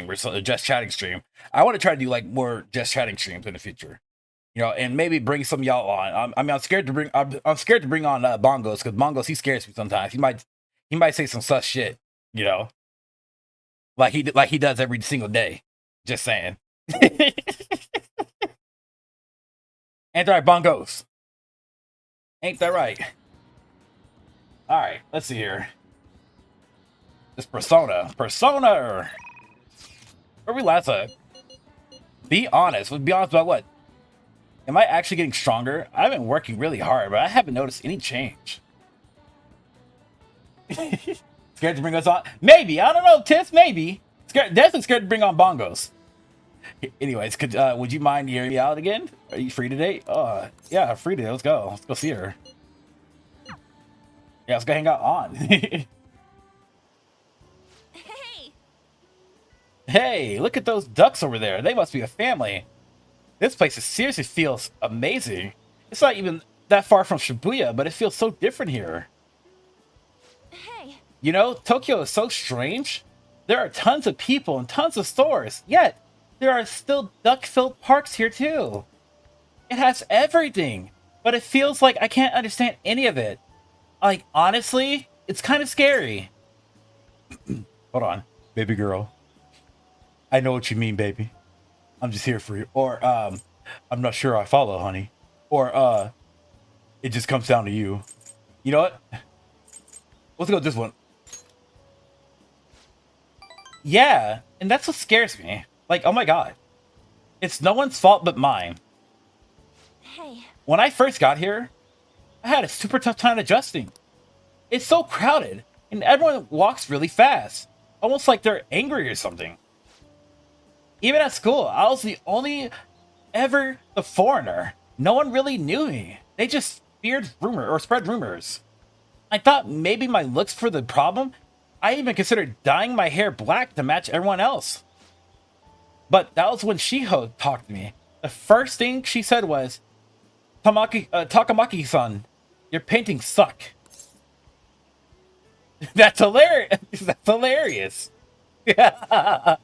a just chatting stream. I want to try to do like more just chatting streams in the future. You know, and maybe bring some y'all on. I mean, I'm scared to bring. I'm scared to bring on Bongos because Bongos he scares me sometimes. He might say some sus shit. You know, like he does every single day. Just saying. Ain't that right, Bongos? Ain't that right? All right, let's see here. This persona, or where we last at? Be honest. Be honest about what? Am I actually getting stronger? I've been working really hard, but I haven't noticed any change. Scared to bring us on? Maybe. I don't know, Tiff. Maybe. Definitely scared to bring on Bongos. Anyways, would you mind hearing me out again? Are you free today? Yeah, free today. Let's go. Let's go see her. Yeah, let's go hang out on. Hey! Hey, look at those ducks over there. They must be a family. This place seriously feels amazing. It's not even that far from Shibuya, but it feels so different here. Hey! You know, Tokyo is so strange. There are tons of people and tons of stores, yet there are still duck-filled parks here too. It has everything, but it feels like I can't understand any of it. Like, honestly, it's kind of scary. Hold on, baby girl. I know what you mean, baby. I'm just here for you. Or, I'm not sure I follow, honey. Or, it just comes down to you. You know what? Let's go with this one. Yeah, and that's what scares me. Like, oh my god. It's no one's fault but mine. Hey. When I first got here, I had a super tough time adjusting. It's so crowded, and everyone walks really fast. Almost like they're angry or something. Even at school, I was the only the foreigner. No one really knew me. They just spread rumors. I thought maybe my looks were the problem. I even considered dyeing my hair black to match everyone else. But that was when Shiho talked to me. The first thing she said was, Takamaki-san, your paintings suck. That's hilarious. That's hilarious. I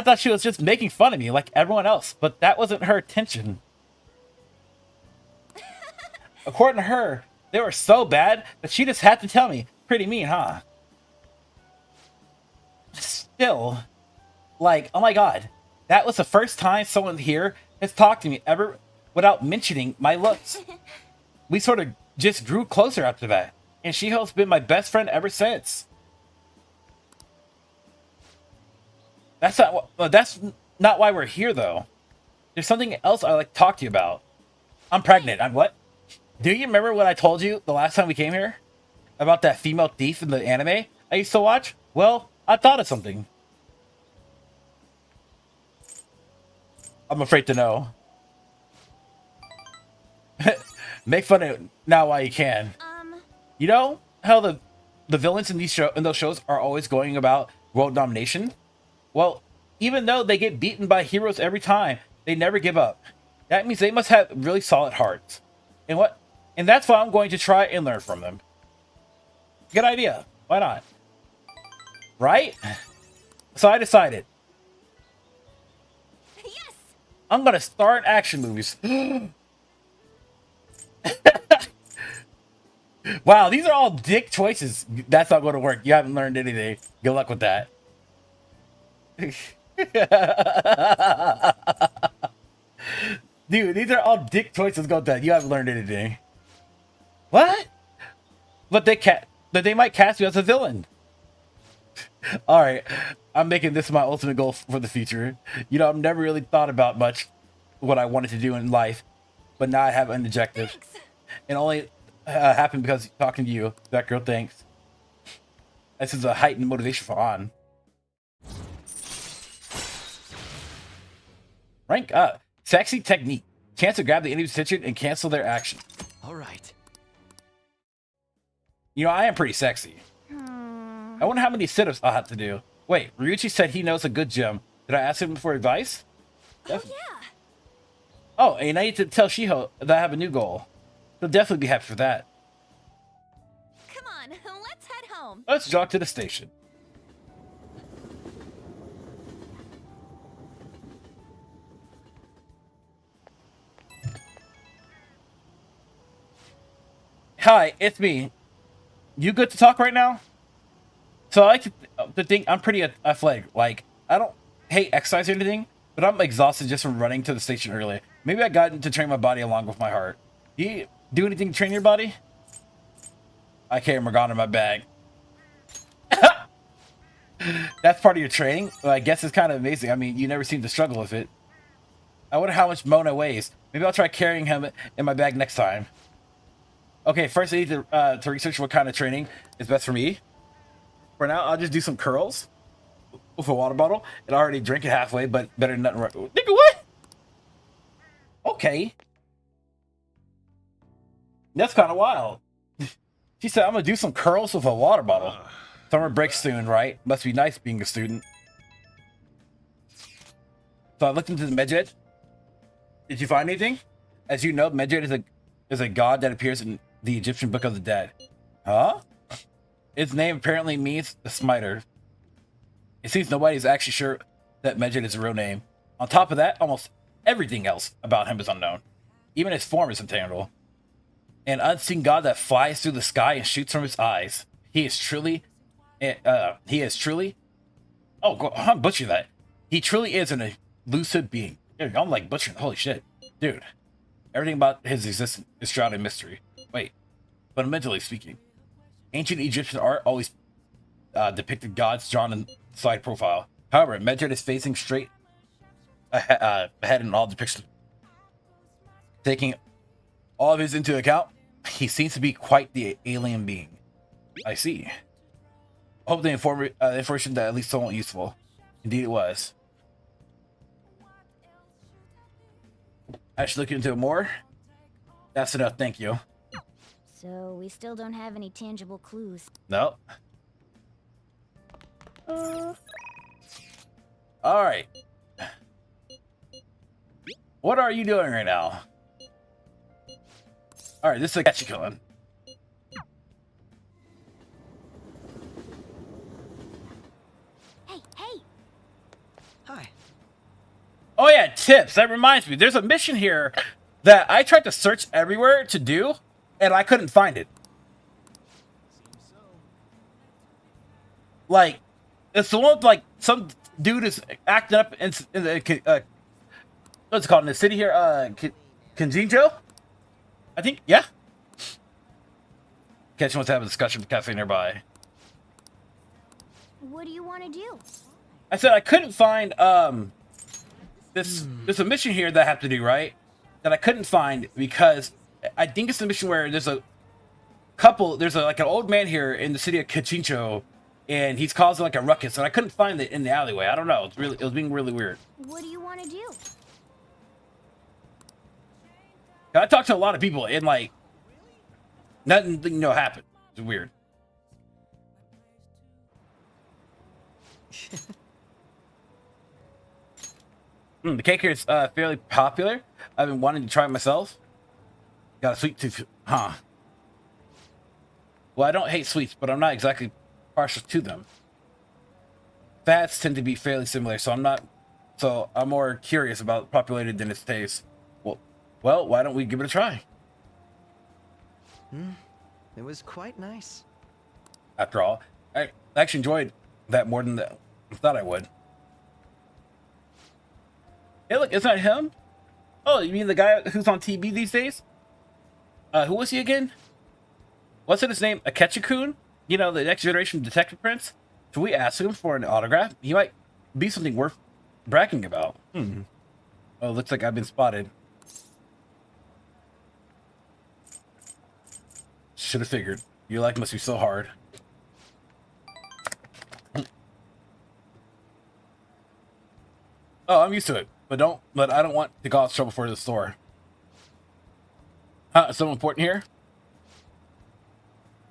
thought she was just making fun of me like everyone else, but that wasn't her intention. According to her, they were so bad that she just had to tell me. Pretty mean, huh? Still, like, oh my god, that was the first time someone here has talked to me ever without mentioning my looks. We sort of just grew closer after that, and Shiho's been my best friend ever since. That's not why we're here, though. There's something else I'd like to talk to you about. I'm pregnant. I'm what? Do you remember what I told you the last time we came here? About that female thief in the anime I used to watch? Well, I thought of something. I'm afraid to know. Make fun of it now while you can. You know how the villains in those shows are always going about world domination? Well, even though they get beaten by heroes every time, they never give up. That means they must have really solid hearts. And that's why I'm going to try and learn from them. Good idea. Why not? Right? So I decided. Yes. I'm gonna star in action movies. Wow, these are all dick choices. That's not going to work. You haven't learned anything. Good luck with that. Dude, these are all dick choices. Go with that. You haven't learned anything. What? But they might cast you as a villain. All right, I'm making this my ultimate goal for the future. You know, I've never really thought about much what I wanted to do in life, but now I have an objective. Thanks. It only happened because talking to you. That girl, thanks. This is a heightened motivation for On. Rank up. Sexy technique. Chance to grab the enemy's attention and cancel their action. All right. You know, I am pretty sexy. I wonder how many sit-ups I'll have to do. Wait, Ryuichi said he knows a good gym. Did I ask him for advice? Oh, yeah. Oh, and I need to tell Shiho that I have a new goal. He'll definitely be happy for that. Come on, let's head home. Let's jog to the station. hi, it's me. You good to talk right now? So I like to think I'm pretty athletic. Like, I don't hate exercise or anything, but I'm exhausted just from running to the station early. Maybe I got to train my body along with my heart. Do you do anything to train your body? I carry Morgana in my bag. That's part of your training? Well, I guess it's kind of amazing. I mean, you never seem to struggle with it. I wonder how much Mona weighs. Maybe I'll try carrying him in my bag next time. Okay, first I need to research what kind of training is best for me. For now, I'll just do some curls with a water bottle and already drink it halfway, but better than nothing. Nigga, what? Okay. That's kind of wild. She said, I'm going to do some curls with a water bottle. Summer break soon, right? Must be nice being a student. So I looked into the Medjed. Did you find anything? As you know, Medjed is a god that appears in the Egyptian Book of the Dead. Huh? Its name apparently means the smiter. It seems nobody's actually sure that Medjed is a real name. On top of that, almost everything else about him is unknown. Even his form is intangible. An unseen god that flies through the sky and shoots from his eyes. He is truly... Oh, I'm butchering that. He truly is an elusive being. Dude, I'm like butchering. Holy shit. Dude. Everything about his existence is shrouded in mystery. Wait. Fundamentally speaking, ancient Egyptian art always depicted gods drawn in side profile. However, Medjed is facing straight ahead in all depictions. Taking all of his into account, he seems to be quite the alien being. I see. Hope the information that at least somewhat useful. Indeed it was. I should look into it more. That's enough, thank you. So we still don't have any tangible clues. No. Alright. What are you doing right now? Alright, this is a catchy killing. Hey! Hi. Oh yeah, tips. That reminds me. There's a mission here that I tried to search everywhere to do, and I couldn't find it. Like, it's the one with, like, some dude is acting up in the, what's it called, in the city here, Kinjinjo? I think, yeah. Catching wants to have a discussion with the cafe nearby. What do you want to do? I said I couldn't find, there's a mission here that I have to do, right? That I couldn't find because I think it's the mission where there's a couple, like an old man here in the city of Kachincho, and he's causing like a ruckus, and I couldn't find it in the alleyway. I don't know. It was being really weird. What do you want to do? I talked to a lot of people, and like nothing, happened. It's weird. The cake here is fairly popular. I've been wanting to try it myself. Got a sweet tooth, huh? Well, I don't hate sweets, but I'm not exactly partial to them. Fats tend to be fairly similar, so I'm more curious about populated than its taste. Well, why don't we give it a try? It was quite nice. After all, I actually enjoyed that more than I thought I would. Hey, look, isn't that him? Oh, you mean the guy who's on TV these days? Who was he again? Wasn't his name Akechikun? You know, the next generation detective prince? Should we ask him for an autograph? He might be something worth bragging about. Oh, looks like I've been spotted. Should have figured. Your life must be so hard. Oh, I'm used to it. But I don't want to cause trouble for the store. Huh, someone important here?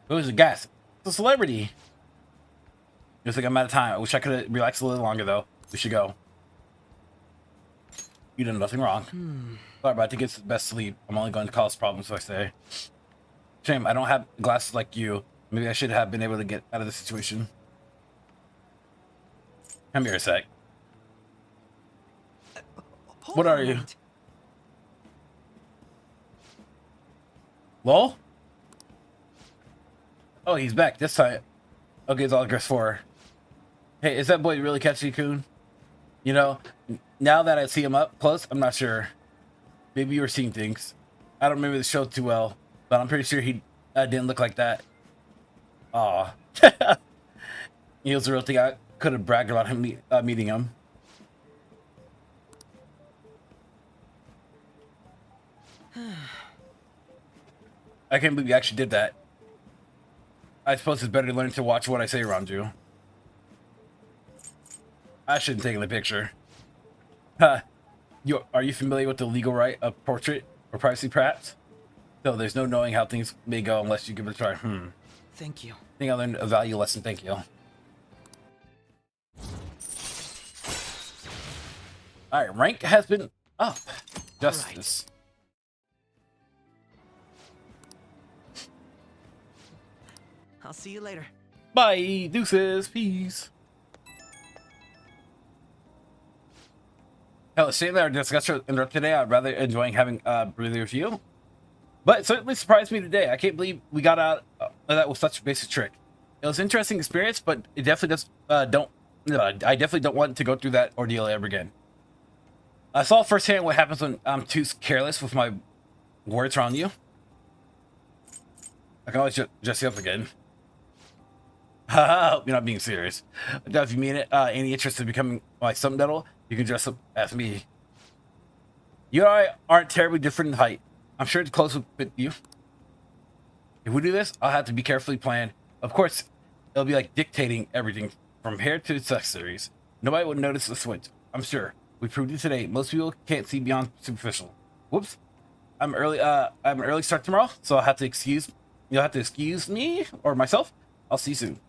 Who is the guest? It's a celebrity. Looks like I'm out of time. I wish I could have relaxed a little longer though. We should go. You did nothing wrong. Sorry, but I think it's best sleep. I'm only going to cause problems if I stay. Shame, I don't have glasses like you. Maybe I should have been able to get out of the situation. Come here a sec. What are you? Lol? Oh, he's back this time. Okay, it's all Chris 4. Hey, is that boy really catchy, Coon? You know, now that I see him up close, I'm not sure. Maybe you were seeing things. I don't remember the show too well, but I'm pretty sure he didn't look like that. Aw. He was the real thing. I could have bragged about him meeting him. I can't believe you actually did that. I suppose it's better to learn to watch what I say around you. I shouldn't take the picture. Huh. Are you familiar with the legal right of portrait or privacy, perhaps? So there's no knowing how things may go unless you give it a try. Thank you. I think I learned a value lesson. Thank you. Alright, rank has been up. Justice. I'll see you later. Bye. Deuces. Peace. Hell, it's a shame that our discussion interrupted today. I'd rather enjoying having breather with you. But it certainly surprised me today. I can't believe we got out of that with such a basic trick. It was an interesting experience, but it definitely does I definitely don't want to go through that ordeal ever again. I saw firsthand what happens when I'm too careless with my words around you. I can always dress you up again. Haha, you're not being serious. If you mean it, any interest in becoming my something devil, you can dress up as me. You and I aren't terribly different in height. I'm sure it's close with you. If we do this, I'll have to be carefully planned. Of course, it'll be like dictating everything from hair to accessories. Nobody would notice the switch, I'm sure. We proved it today. Most people can't see beyond superficial. Whoops. I'm an early start tomorrow, so you'll have to excuse me or myself. I'll see you soon.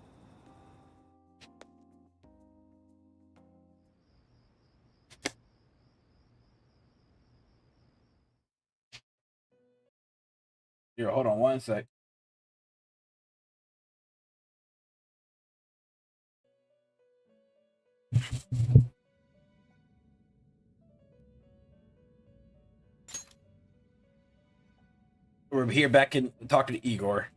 Here, hold on one sec. We're here back in talking to Igor.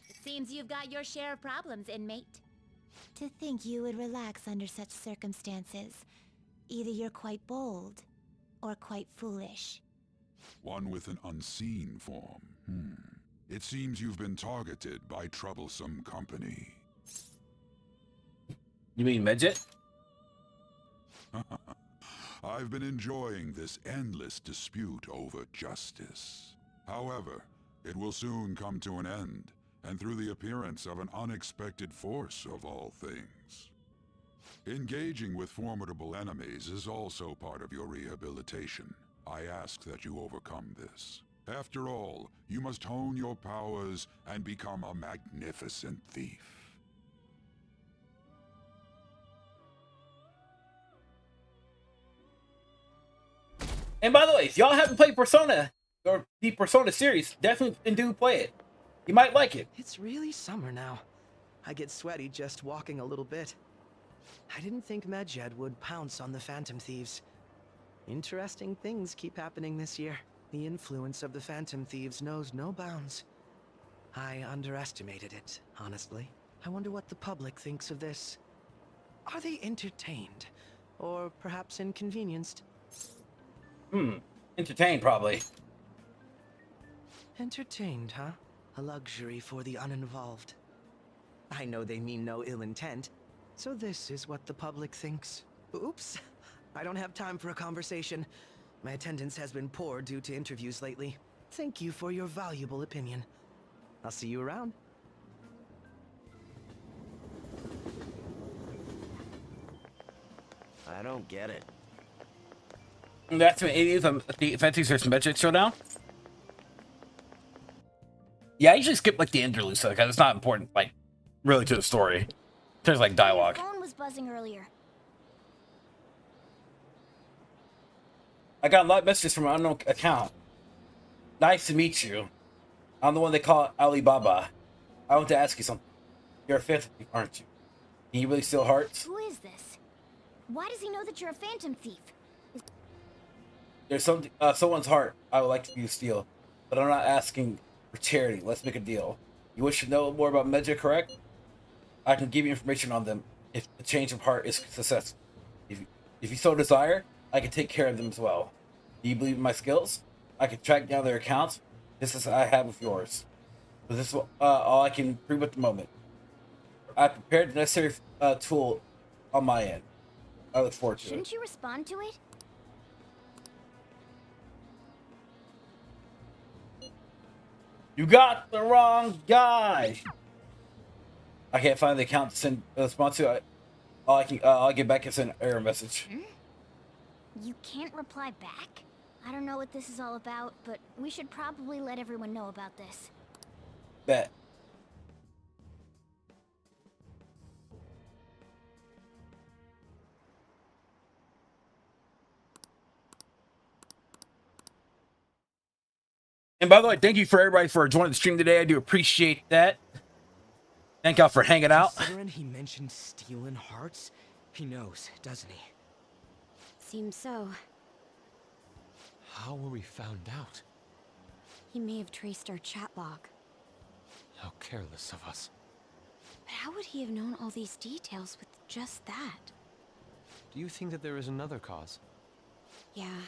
It seems you've got your share of problems, inmate. To think you would relax under such circumstances. Either you're quite bold, or quite foolish. One with an unseen form. It seems you've been targeted by troublesome company. You mean Medjed? I've been enjoying this endless dispute over justice. However, it will soon come to an end, and through the appearance of an unexpected force of all things. Engaging with formidable enemies is also part of your rehabilitation. I ask that you overcome this. After all, you must hone your powers and become a magnificent thief. And by the way, if y'all haven't played Persona or the Persona series, definitely do play it. You might like it. It's really summer now. I get sweaty just walking a little bit. I didn't think Medjed would pounce on the Phantom Thieves. Interesting things keep happening this year. The influence of the Phantom Thieves knows no bounds. I underestimated it, honestly. I wonder what the public thinks of this. Are they entertained? Or perhaps inconvenienced? Entertained, probably. Entertained, huh? A luxury for the uninvolved. I know they mean no ill intent, so this is what the public thinks. Oops, I don't have time for a conversation. My attendance has been poor due to interviews lately. Thank you for your valuable opinion. I'll see you around. I don't get it. That's what it is. The Fancy Search Medjed showdown. Yeah, I usually skip like the interlude stuff because it's not important, like really to the story. There's like dialogue. Your phone was buzzing earlier. I got a lot of messages from an unknown account. Nice to meet you. I'm the one they call Alibaba. I want to ask you something. You're a fifth, aren't you? Can you really steal hearts? Who is this? Why does he know that you're a phantom thief? There's someone's heart I would like you to steal, but I'm not asking for charity. Let's make a deal. You wish to know more about Medjed, correct? I can give you information on them if the change of heart is successful. If you so desire, I can take care of them as well. Do you believe in my skills? I can track down their accounts, just as I have with yours. But this is all I can prove at the moment. I prepared the necessary tool on my end. I look forward to it. Shouldn't you respond to it? You got the wrong guy. I can't find the account to send a response to. I'll get back and send an error message. You can't reply back? I don't know what this is all about, but we should probably let everyone know about this. Bet. And by the way, thank you for everybody for joining the stream today. I do appreciate that. Thank y'all for hanging out. Considering he mentioned stealing hearts, he knows, doesn't he? Seems so. How were we found out? He may have traced our chat log. How careless of us. But how would he have known all these details with just that? Do you think that there is another cause? Yeah.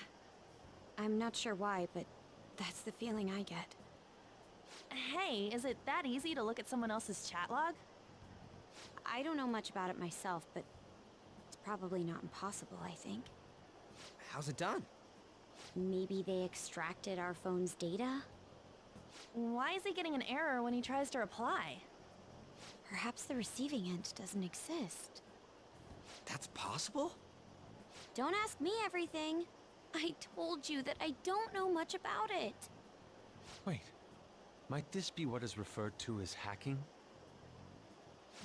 I'm not sure why, but that's the feeling I get. Hey, is it that easy to look at someone else's chat log? I don't know much about it myself, but it's probably not impossible, I think. How's it done? Maybe they extracted our phone's data? Why is he getting an error when he tries to reply? Perhaps the receiving end doesn't exist. That's possible? Don't ask me everything. I told you that I don't know much about it. Wait, might this be what is referred to as hacking?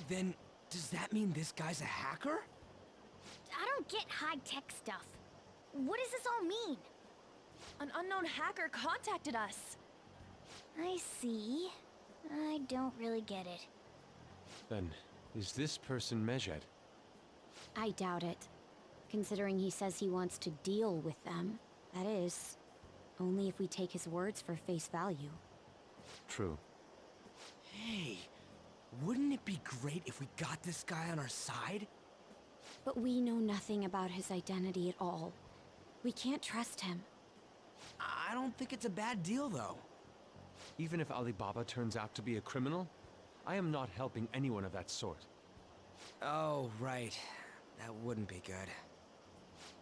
Then, does that mean this guy's a hacker? I don't get high-tech stuff. What does this all mean? An unknown hacker contacted us. I see. I don't really get it. Then, is this person Medjed? I doubt it. Considering he says he wants to deal with them. That is, only if we take his words for face value. True. Hey, wouldn't it be great if we got this guy on our side? But we know nothing about his identity at all. We can't trust him. I don't think it's a bad deal, though. Even if Alibaba turns out to be a criminal, I am not helping anyone of that sort. Oh, right. That wouldn't be good.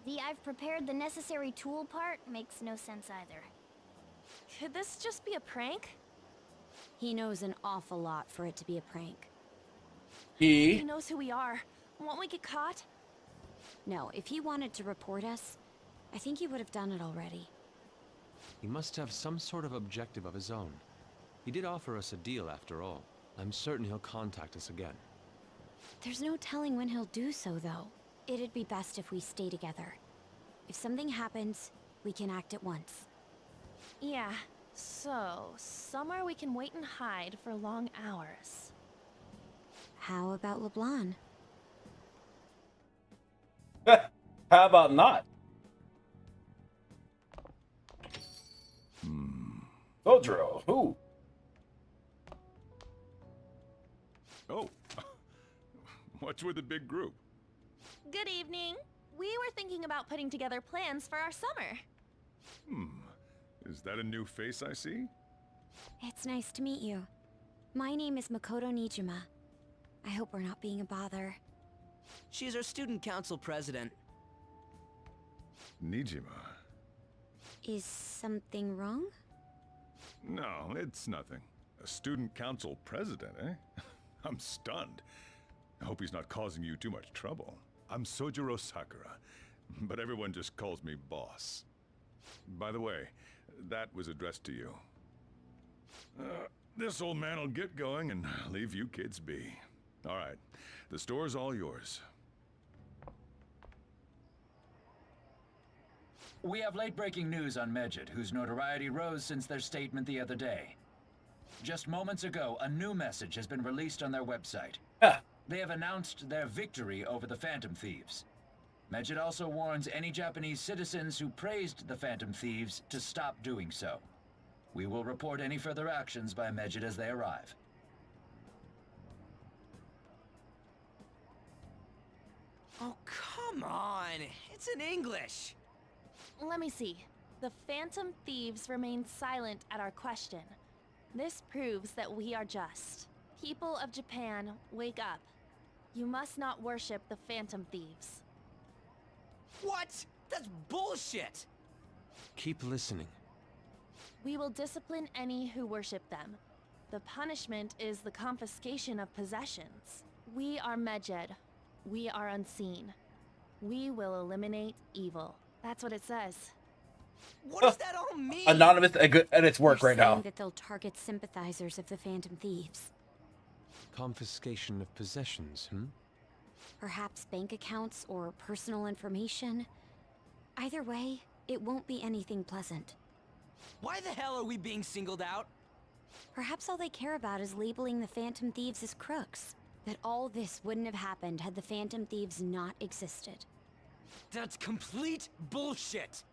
The I've prepared the necessary tool part makes no sense either. Could this just be a prank? He knows an awful lot for it to be a prank. He knows who we are. Won't we get caught? No, if he wanted to report us, I think he would have done it already. He must have some sort of objective of his own. He did offer us a deal after all. I'm certain he'll contact us again. There's no telling when he'll do so, though. It'd be best if we stay together. If something happens, we can act at once. Yeah, so somewhere we can wait and hide for long hours. How about LeBlanc? How about not? Sojiro, who? Oh, what's with the big group? Good evening. We were thinking about putting together plans for our summer. Is that a new face I see? It's nice to meet you. My name is Makoto Nijima. I hope we're not being a bother. She's our student council president. Nijima. Is something wrong? No, it's nothing. A student council president, eh? I'm stunned. I hope he's not causing you too much trouble. I'm Sojiro Sakura, but everyone just calls me boss. By the way, that was addressed to you. This old man will get going and leave you kids be. All right, the store's all yours. We have late-breaking news on Medjed, whose notoriety rose since their statement the other day. Just moments ago, a new message has been released on their website. They have announced their victory over the Phantom Thieves. Medjed also warns any Japanese citizens who praised the Phantom Thieves to stop doing so. We will report any further actions by Medjed as they arrive. Oh, come on. It's in English. Let me see. The Phantom Thieves remain silent at our question. This proves that we are just. People of Japan, wake up. You must not worship the Phantom Thieves. What? That's bullshit! Keep listening. We will discipline any who worship them. The punishment is the confiscation of possessions. We are Medjed. We are unseen. We will eliminate evil. That's what it says. What does that all mean? Anonymous at its work You're right now. saying that they'll target sympathizers of the Phantom Thieves. Confiscation of possessions, Perhaps bank accounts or personal information. Either way, it won't be anything pleasant. Why the hell are we being singled out? Perhaps all they care about is labeling the Phantom Thieves as crooks. That all this wouldn't have happened had the Phantom Thieves not existed. That's complete bullshit!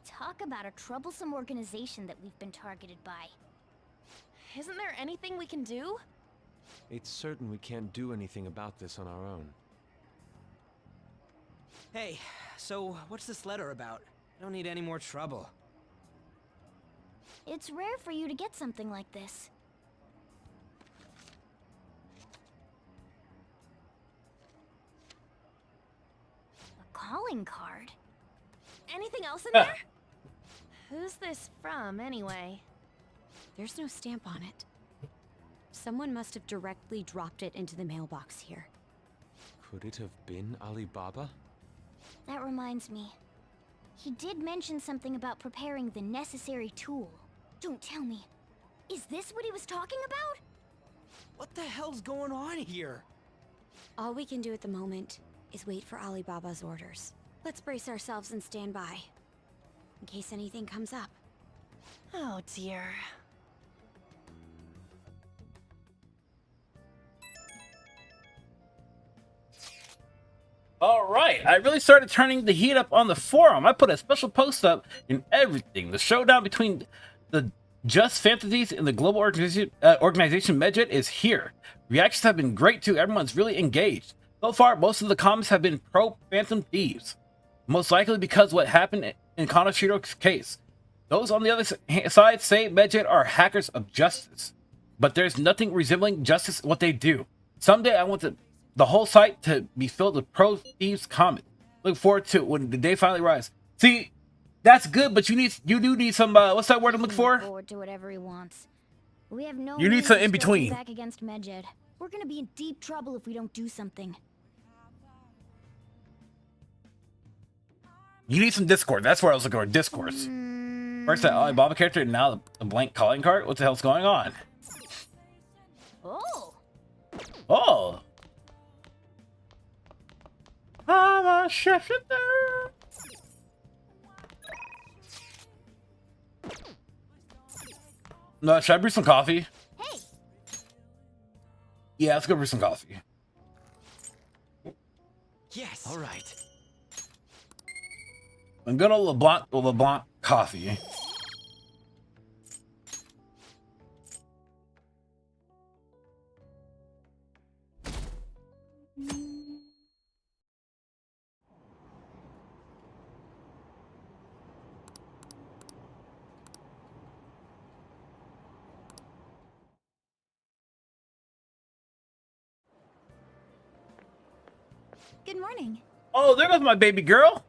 Talk about a troublesome organization that we've been targeted by. Isn't there anything we can do? It's certain we can't do anything about this on our own. Hey, so what's this letter about? I don't need any more trouble. It's rare for you to get something like this. A calling card? Anything else in there? Who's this from, anyway? There's no stamp on it. Someone must have directly dropped it into the mailbox here. Could it have been Alibaba? That reminds me. He did mention something about preparing the necessary tool. Don't tell me. Is this what he was talking about? What the hell's going on here? All we can do at the moment is wait for Alibaba's orders. Let's brace ourselves and stand by, in case anything comes up. Oh dear. All right, I really started turning the heat up on the forum. I put a special post up in everything. The showdown between the Just Fantasies and the global organization Medjed is here. Reactions have been great too. Everyone's really engaged. So far, most of the comments have been pro-Phantom Thieves. Most likely because what happened in Konoshiro's case. Those on the other side say Medjed are hackers of justice. But there's nothing resembling justice in what they do. Someday I want the whole site to be filled with pro-thieves comment. Look forward to it when the day finally arrives. See, that's good, but you do need some, what's that word I'm looking for? Forward to whatever he wants. We have no You need means some of in striking between. back against Medjed. We're gonna be in deep trouble if we don't do something. You need some Discord. That's where I was looking for, discourse. First that Alibaba character, and now the blank calling card? What the hell's going on? Oh! Oh! I'm a chef. No, should I brew some coffee? Hey! Yeah, let's go brew some coffee. Yes! Alright. I'm good old LeBlanc coffee. Good morning. Oh, there goes my baby girl.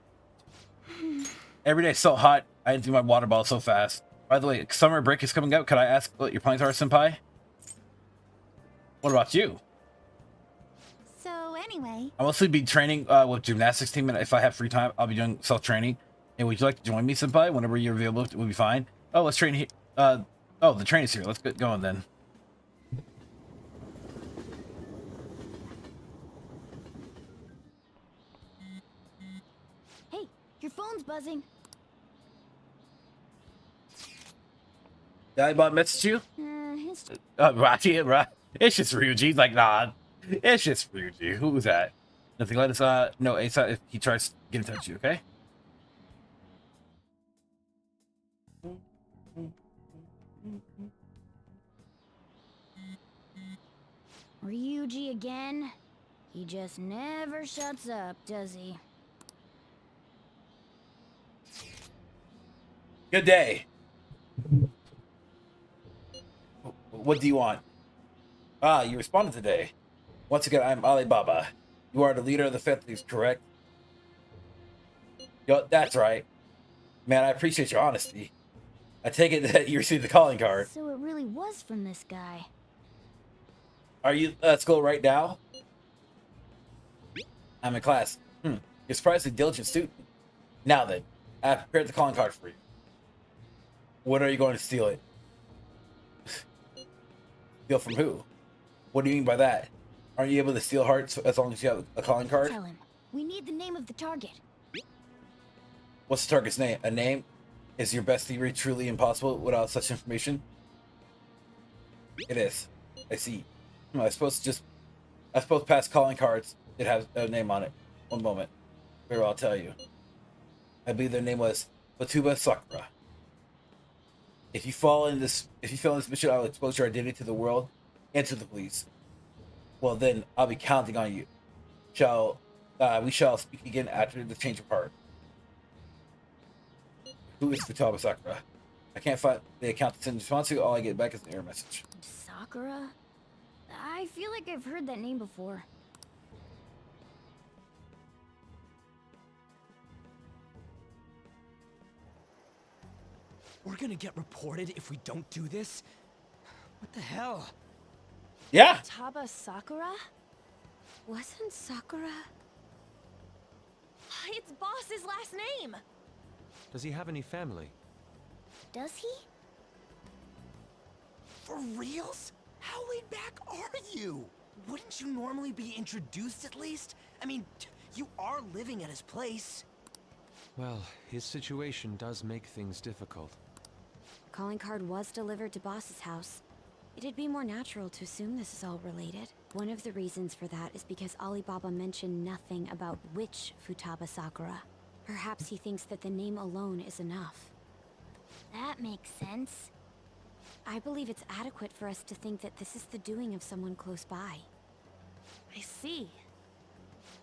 Every day so hot. I didn't do my water bottle so fast. By the way, summer break is coming up. Could I ask what your plans are, senpai? What about you? So anyway, I'll mostly be training with gymnastics team, and if I have free time, I'll be doing self-training. And would you like to join me, senpai? Whenever you're available, it will be fine. Oh, let's train here. Oh, the train is here. Let's get going then. hey, your phone's buzzing. Did I message you? It's Right. It's just Ryuji. Like, nah. It's just Ryuji. Who's that? Nothing. Let us, no, Asa, if he tries to get in touch with you, okay? Ryuji again. He just never shuts up, does he? Good day. What do you want? Ah, you responded today. Once again, I'm Alibaba. You are the leader of the Fifties, correct? Yo, that's right. Man, I appreciate your honesty. I take it that you received the calling card. So it really was from this guy. Are you at school right now? I'm in class. You're surprisingly diligent student. Now then, I have prepared the calling card for you. When are you going to steal it? Steal from who? What do you mean by that? Aren't you able to steal hearts as long as you have a calling card? Tell him. We need the name of the target. What's the target's name? A name? Is your best theory truly impossible without such information? It is. I see. I suppose past calling cards did have a name on it. One moment. Very well, I'll tell you. I believe their name was Futaba Sakura. If you fail in this mission, I will expose your identity to the world and to the police. Well, then I'll be counting on you. We shall speak again after the change of heart. Who is Futaba Sakura? I can't find the account to send response to. All I get back is an error message. Sakura? I feel like I've heard that name before. We're gonna get reported if we don't do this? What the hell? Yeah. Futaba Sakura? Wasn't Sakura? It's Boss's last name! Does he have any family? Does he? For reals? How laid back are you? Wouldn't you normally be introduced at least? I mean, you are living at his place. Well, his situation does make things difficult. Calling card was delivered to Boss's house. It'd be more natural to assume this is all related. One of the reasons for that is because Alibaba mentioned nothing about which Futaba Sakura. Perhaps he thinks that the name alone is enough. That makes sense. I believe it's adequate for us to think that this is the doing of someone close by. I see.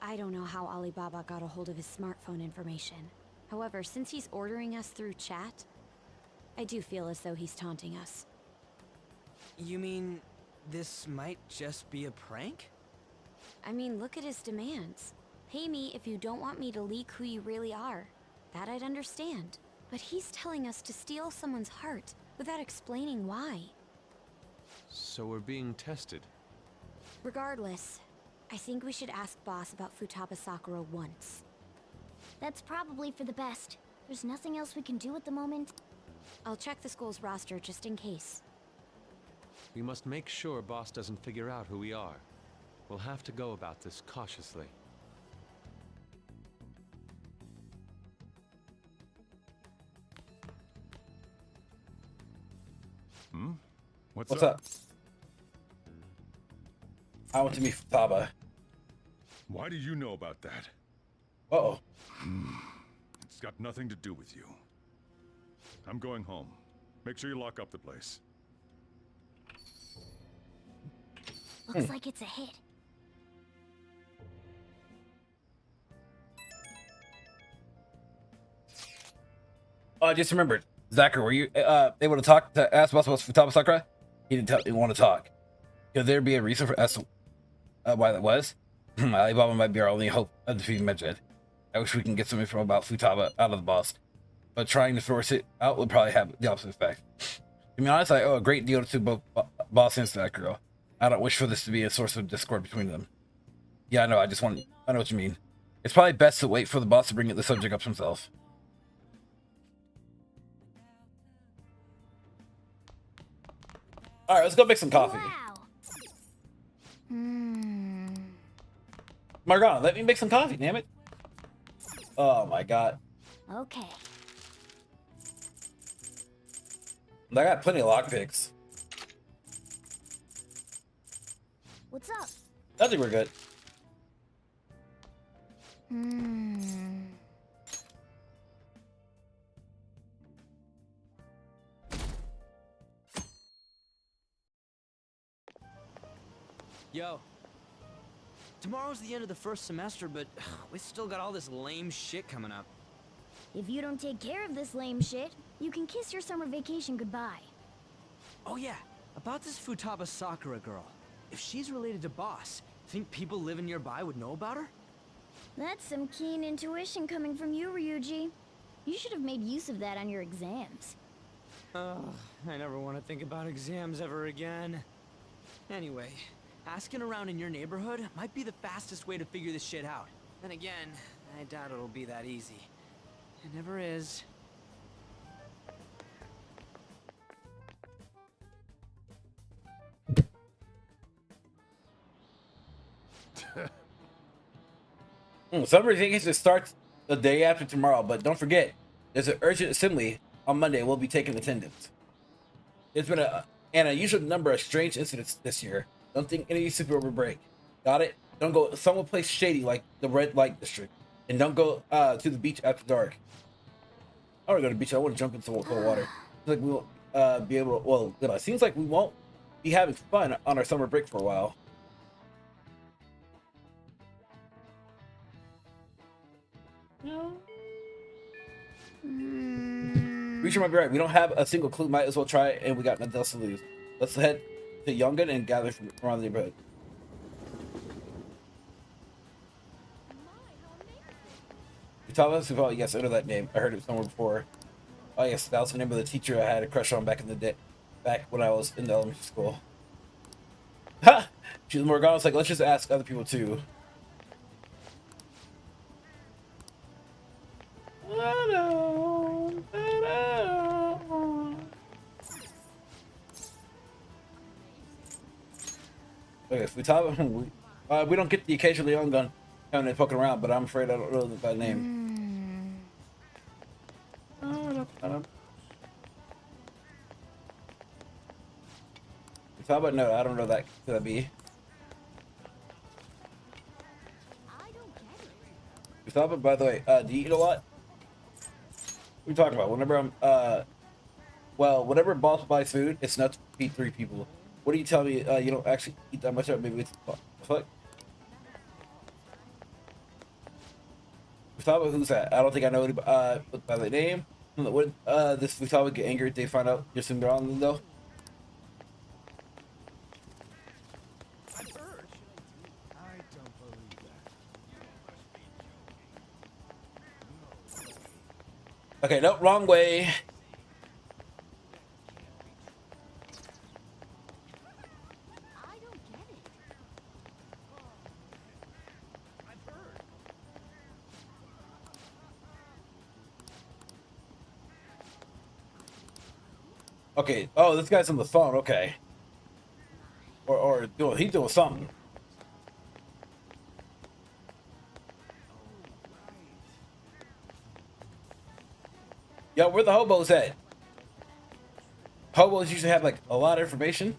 I don't know how Alibaba got a hold of his smartphone information. However, since he's ordering us through chat, I do feel as though he's taunting us. You mean, this might just be a prank? I mean, look at his demands. Pay me if you don't want me to leak who you really are. That I'd understand. But he's telling us to steal someone's heart without explaining why. So we're being tested. Regardless, I think we should ask Boss about Futaba Sakura once. That's probably for the best. There's nothing else we can do at the moment. I'll check the school's roster just in case. We must make sure Boss doesn't figure out who we are. We'll have to go about this cautiously. What's up? I want to meet Futaba. Why do you know about that? Uh-oh. It's got nothing to do with you. I'm going home. Make sure you lock up the place. Looks like it's a hit. I just remembered. Zachary, were you able to talk to ask Boss about Futaba Sakura? He didn't want to talk. Could there be a reason for us why that was? Alibaba might be our only hope of defeating Medjed. I wish we can get some info about Futaba out of the boss, but trying to force it out would probably have the opposite effect. To be honest, I owe a great deal to both Boss and Sakura. I don't wish for this to be a source of discord between them. Yeah, I know. I know what you mean. It's probably best to wait for the boss to bring the subject up himself. All right, let's go make some coffee. Wow. Margana, let me make some coffee, damn it. Oh my god. Okay. I got plenty of lockpicks. What's up? I think we're good. Yo. Tomorrow's the end of the first semester, but we still got all this lame shit coming up. If you don't take care of this lame shit, you can kiss your summer vacation goodbye. Oh yeah, about this Futaba Sakura girl. If she's related to Boss, think people living nearby would know about her? That's some keen intuition coming from you, Ryuji. You should have made use of that on your exams. Ugh, I never want to think about exams ever again. Anyway, asking around in your neighborhood might be the fastest way to figure this shit out. Then again, I doubt it'll be that easy. It never is. Summer vacation starts the day after tomorrow, but don't forget, there's an urgent assembly on Monday. We'll be taking attendance. There's been an unusual number of strange incidents this year. Don't think any super over break. Got it? Don't go someplace shady like the red light district, and don't go to the beach after dark. I want to go to the beach. I want to jump into cold water. Like we won't be able to. Well, it seems like we won't be having fun on our summer break for a while. Reacher might be right. We don't have a single clue. Might as well try it, and we got nothing else to lose. Let's head to Yongan and gather from around the neighborhood. Futaba? Yes, I know that name. I heard it somewhere before. Oh yes, that was the name of the teacher I had a crush on back in the day, back when I was in the elementary school. Ha! She's Morgana's like, let's just ask other people too. Okay, Futaba, we don't get the occasional young gun coming and poking around, but I'm afraid I don't know that name. Futaba, no, I don't know that. Could that be? Futaba, by the way, do you eat a lot? What are you talking about? Whenever I'm, well, whenever boss buys food, it's enough to feed 3 people. What do you tell me? You don't actually eat that much, or maybe it's fuck. Futaba, who's that? I don't think I know anybody by the name. Would this Futaba get angry if they find out you're sitting around them though? Okay, no, wrong way. Okay, oh, this guy's on the phone, okay. Or he's doing something. Yo, where the hobos at? Hobos usually have like a lot of information.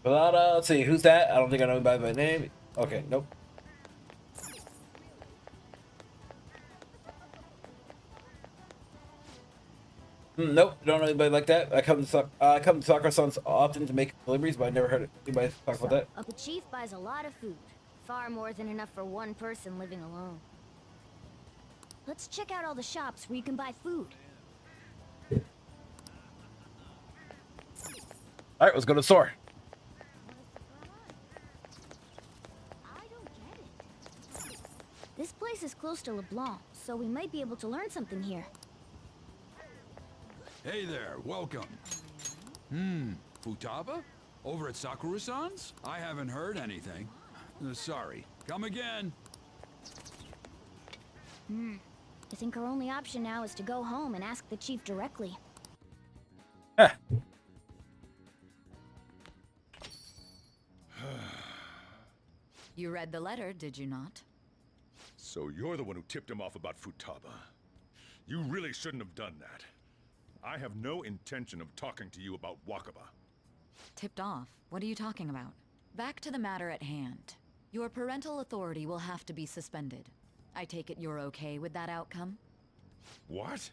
But let's see, who's that? I don't think I know anybody by name. Okay, nope. Nope, don't know anybody like that. I come to Sakura-san's often to make deliveries, but I never heard anybody talk about that. The chief buys a lot of food. Far more than enough for one person living alone. Let's check out all the shops where you can buy food. Alright, let's go to the store. This place is close to LeBlanc, so we might be able to learn something here. Hey there, welcome. Futaba? Over at Sakura-san's? I haven't heard anything. Sorry. Come again. I think our only option now is to go home and ask the chief directly. You read the letter, did you not? So you're the one who tipped him off about Futaba. You really shouldn't have done that. I have no intention of talking to you about Wakaba. Tipped off? What are you talking about? Back to the matter at hand. Your parental authority will have to be suspended. I take it you're okay with that outcome? What?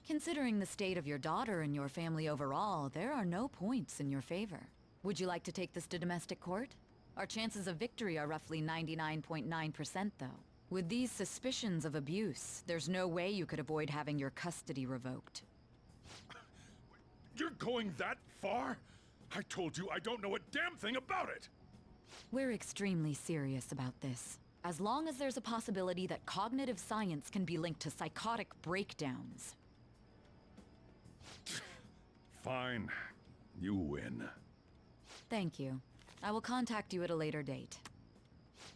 Considering the state of your daughter and your family overall, there are no points in your favor. Would you like to take this to domestic court? Our chances of victory are roughly 99.9%, though. With these suspicions of abuse, there's no way you could avoid having your custody revoked. You're going that far? I told you I don't know a damn thing about it! We're extremely serious about this. As long as there's a possibility that cognitive science can be linked to psychotic breakdowns. Fine. You win. Thank you. I will contact you at a later date.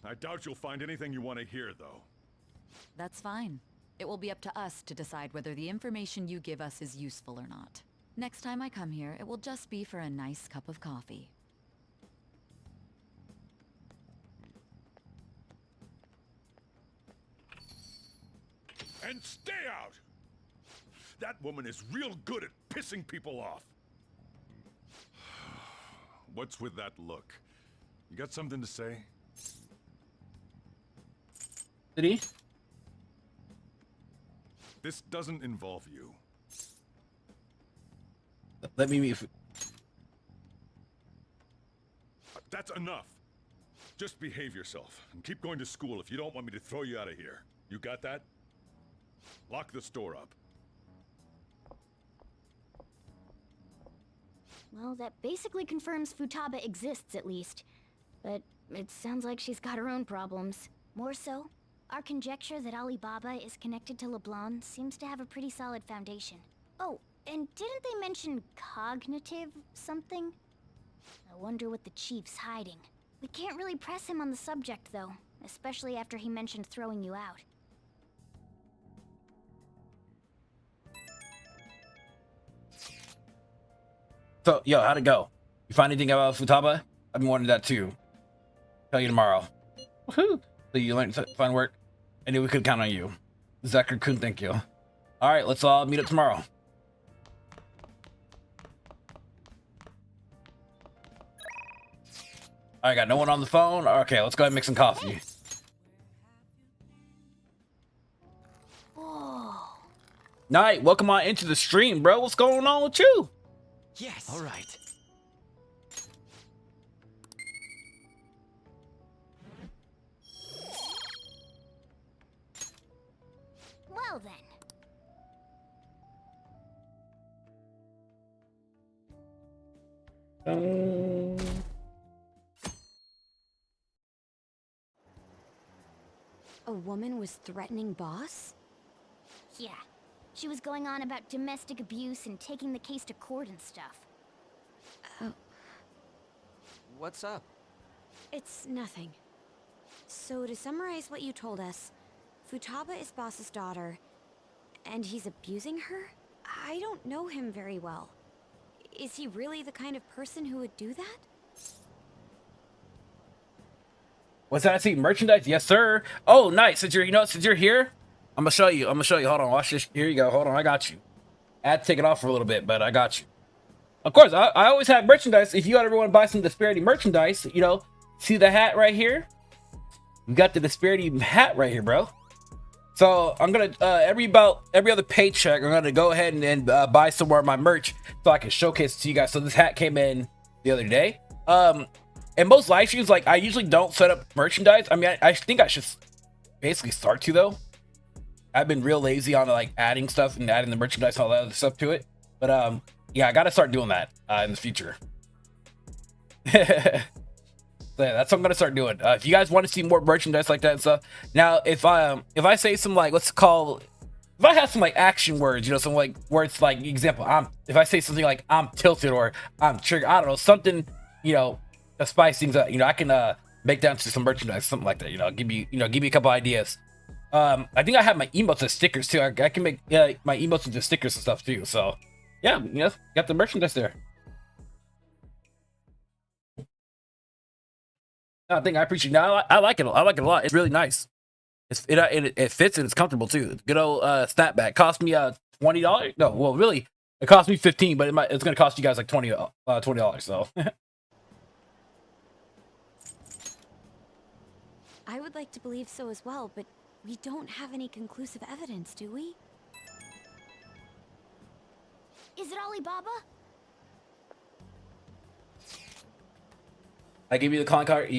I doubt you'll find anything you want to hear, though. That's fine. It will be up to us to decide whether the information you give us is useful or not. Next time I come here, it will just be for a nice cup of coffee. And stay out! That woman is real good at pissing people off. What's with that look? You got something to say? Did he? This doesn't involve you. Let me meet. That's enough. Just behave yourself and keep going to school if you don't want me to throw you out of here. You got that? Lock the store up. Well, that basically confirms Futaba exists, at least. But it sounds like she's got her own problems. More so, our conjecture that Alibaba is connected to LeBlanc seems to have a pretty solid foundation. Oh, and didn't they mention cognitive something? I wonder what the chief's hiding. We can't really press him on the subject, though, especially after he mentioned throwing you out. So, yo, how'd it go? You find anything about Futaba? I've been wondering that too. Tell you tomorrow. Woohoo! So you learned to find work? I knew we could count on you. Zachary-kun, thank you. Alright, let's all meet up tomorrow. I got no one on the phone. Okay, let's go ahead and make some coffee. Whoa. Night, welcome on into the stream, bro. What's going on with you? Yes. All right. Well then. A woman was threatening Boss? Yeah. She was going on about domestic abuse and taking the case to court and stuff. Oh. What's up? It's nothing. So to summarize what you told us, Futaba is Boss's daughter, and he's abusing her? I don't know him very well. Is he really the kind of person who would do that? What's that? I see merchandise? Yes, sir. Oh, nice. Since you're here, I'm gonna show you. Hold on, watch this. Here you go. Hold on, I got you. I had to take it off for a little bit, but I got you. Of course, I always have merchandise. If you ever want to buy some DisBearity merchandise, you know, see the hat right here? We got the DisBearity hat right here, bro. So I'm gonna every other paycheck, I'm gonna go ahead and buy some more of my merch so I can showcase it to you guys. So this hat came in the other day. And most live streams, like, I usually don't set up merchandise. I mean, I think I should basically start to, though. I've been real lazy on, like, adding stuff and adding the merchandise and all that other stuff to it. But, yeah, I gotta start doing that in the future. So, yeah, that's what I'm gonna start doing. If you guys want to see more merchandise like that and stuff. Now, if I say some, like, if I have some, like, action words, you know, some, like, words, like, example, if I say something like, I'm tilted or I'm triggered, I don't know, something, you know, to spice things up, you know, I can make down to some merchandise, something like that, you know, give me a couple ideas. I think I have my emotes as stickers too. I can make my emotes into stickers and stuff too. So yeah, you know, got the merchandise there. I appreciate it. No, I like it. I like it a lot. It's really nice. It fits and it's comfortable too. Good old snapback. Cost me $20. No, well, really, it cost me 15, but it's gonna cost you guys like $20. So. I would like to believe so as well, but we don't have any conclusive evidence, do we? Is it Alibaba? I gave you the calling card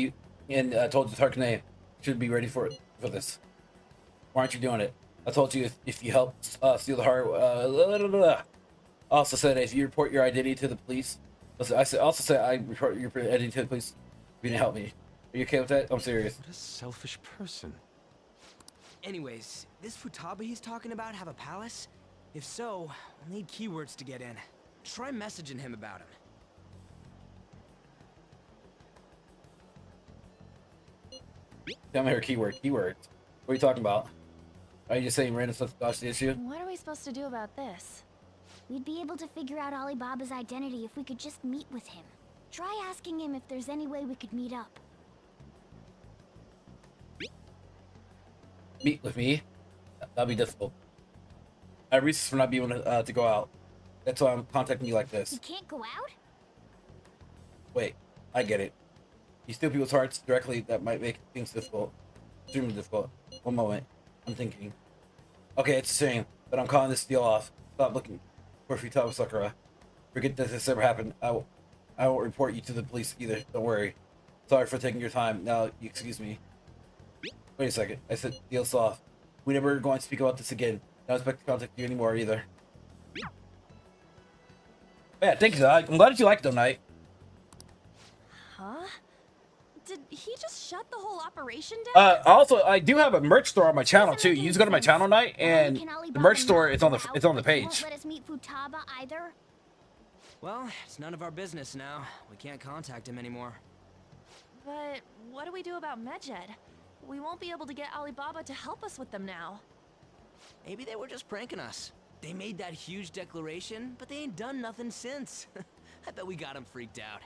and told you the target name. You should be ready for this. Why aren't you doing it? I told you if you help steal the heart. Also said if you report your identity to the police. Also said I report your identity to the police. You didn't help me. Are you okay with that? I'm serious. What a selfish person. Anyways, this Futaba he's talking about have a palace? If so, we'll need keywords to get in. Try messaging him about him. Tell me her keyword. Keywords. What are you talking about? Are you just saying random stuff to dodge the issue? What are we supposed to do about this? We'd be able to figure out Alibaba's identity if we could just meet with him. Try asking him if there's any way we could meet up. Meet with me? That'll be difficult. I have reasons for not being able to go out. That's why I'm contacting you like this. You can't go out? Wait, I get it. You steal people's hearts directly, that might make things difficult. Extremely difficult. One moment. I'm thinking. Okay, it's a shame, but I'm calling this deal off. Stop looking for Futaba Sakura. Forget that this ever happened. I won't report you to the police either. Don't worry. Sorry for taking your time. Now, you excuse me. Wait a second. I said deal's off. We never going to speak about this again. Don't expect to contact you anymore either. Yeah, thank you. I'm glad that you liked them, Knight. Huh? Did he just shut the whole operation down? Also, I do have a merch store on my channel too. You just go to my channel, Knight, and the merch store is on the page. Won't let us meet Futaba either. Well, it's none of our business now. We can't contact him anymore. But what do we do about Medjed? We won't be able to get Alibaba to help us with them now. Maybe they were just pranking us. They made that huge declaration, but they ain't done nothing since. I bet we got them freaked out.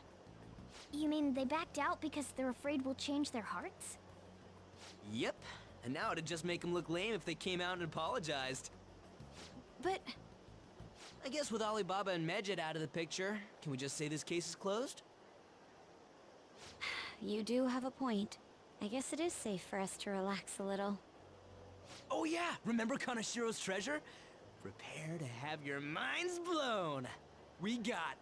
You mean they backed out because they're afraid we'll change their hearts? Yep. And now it'd just make them look lame if they came out and apologized. But I guess with Alibaba and Medjed out of the picture, can we just say this case is closed? You do have a point. I guess it is safe for us to relax a little. Oh yeah, remember Kanashiro's treasure? Prepare to have your minds blown. We got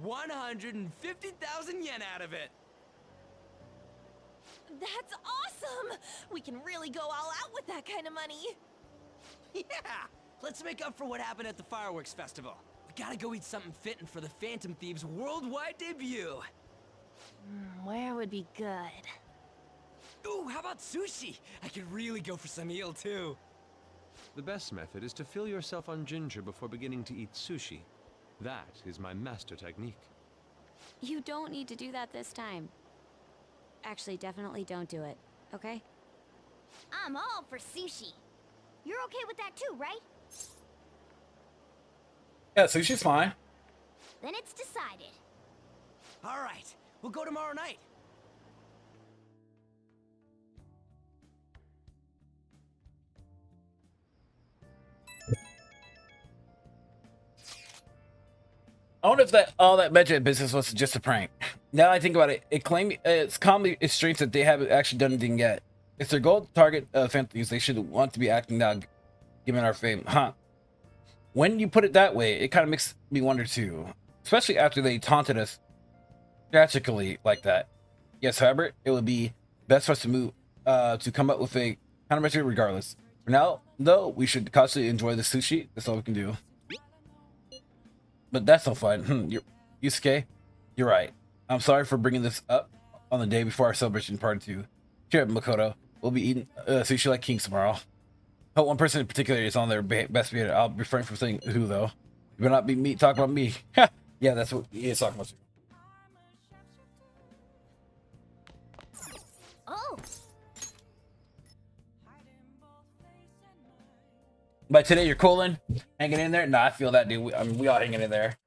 150,000 yen out of it. that's awesome! We can really go all out with that kind of money. Yeah, let's make up for what happened at the fireworks festival. We gotta go eat something fitting for the Phantom Thieves' worldwide debut. Where would be good? Ooh, how about sushi? I could really go for some eel, too. The best method is to fill yourself on ginger before beginning to eat sushi. That is my master technique. You don't need to do that this time. Actually, definitely don't do it, okay? I'm all for sushi. You're okay with that too, right? Yeah, sushi's fine. Then it's decided. All right, we'll go tomorrow night. I wonder if all that Medjed business was just a prank. Now that I think about it, it's commonly strange that they haven't actually done anything yet. If their goal to target Phantoms, they should want to be acting now, given our fame. Huh. When you put it that way, it kind of makes me wonder too. Especially after they taunted us tragically like that. Yes, however, it would be best for us to come up with a countermeasure regardless. For now, though, we should constantly enjoy the sushi. That's all we can do. But that's no fun. Yusuke, you're right. I'm sorry for bringing this up on the day before our celebration party too. Cheer up, Makoto. We'll be eating sushi like kings tomorrow. Hope one person in particular is on their best behavior. I'll refrain from saying who though. You better not be me talking about me. Yeah, that's what he is talking about. Oh. But today you're cooling, hanging in there. Nah, I feel that, dude. I mean, we all hanging in there.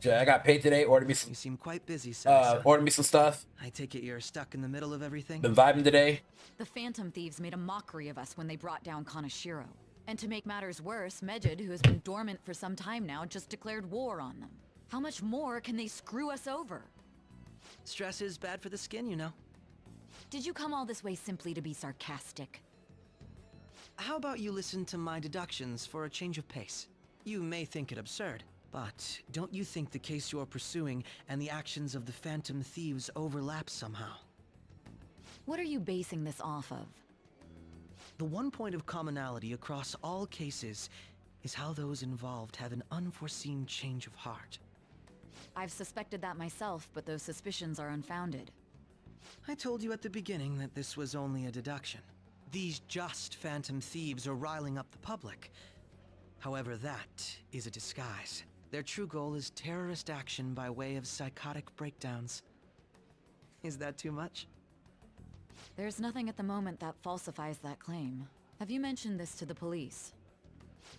I got paid today. Ordered me some. You seem quite busy, Sai-san. Ordered me some stuff. I take it you're stuck in the middle of everything? Been vibing today. The Phantom Thieves made a mockery of us when they brought down Kaneshiro. And to make matters worse, Medjed, who has been dormant for some time now, just declared war on them. How much more can they screw us over? Stress is bad for the skin, you know. Did you come all this way simply to be sarcastic? How about you listen to my deductions for a change of pace? You may think it absurd, but don't you think the case you're pursuing and the actions of the Phantom Thieves overlap somehow? What are you basing this off of? The one point of commonality across all cases is how those involved have an unforeseen change of heart. I've suspected that myself, but those suspicions are unfounded. I told you at the beginning that this was only a deduction. These just Phantom Thieves are riling up the public. However, that is a disguise. Their true goal is terrorist action by way of psychotic breakdowns. Is that too much? There's nothing at the moment that falsifies that claim. Have you mentioned this to the police?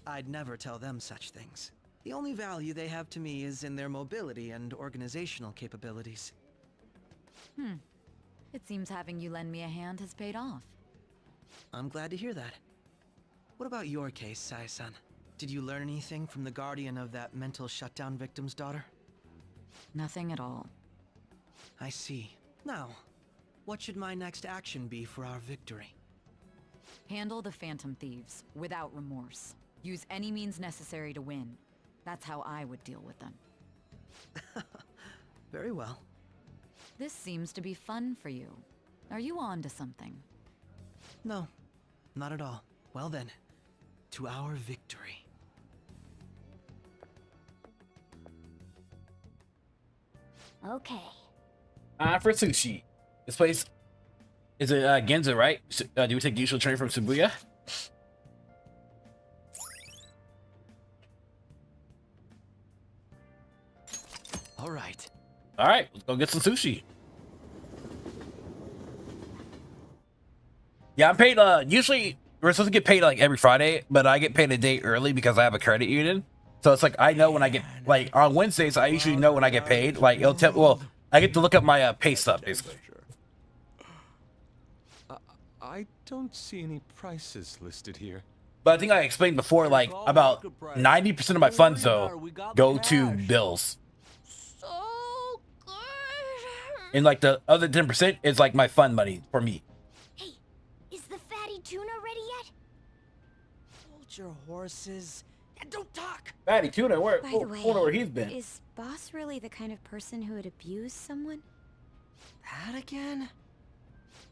I'd never tell them such things. The only value they have to me is in their mobility and organizational capabilities. It seems having you lend me a hand has paid off. I'm glad to hear that. What about your case, Sai-san? Did you learn anything from the guardian of that mental shutdown victim's daughter? Nothing at all. I see. Now, what should my next action be for our victory? Handle the Phantom Thieves, without remorse. Use any means necessary to win. That's how I would deal with them. Very well. This seems to be fun for you. Are you on to something? No, not at all. Well then, to our victory. Okay. For sushi. This place is it Ginza, right? Do we take the usual train from Shibuya? All right. All right, let's go get some sushi. Yeah, I'm paid. Usually we're supposed to get paid like every Friday, but I get paid a day early because I have a credit union. So it's like I know when I get like on Wednesdays. I usually know when I get paid. Like it'll tell. Well, I get to look up my pay stub basically. I don't see any prices listed here. But I think I explained before, like about 90% of my funds though go to bills. So good. And like the other 10% is like my fund money for me. Hey, is the fatty tuna ready yet? Hold your horses and don't talk. Fatty tuna, where? By Oh, the way, I wonder where he's been. is Boss really the kind of person who would abuse someone? That again?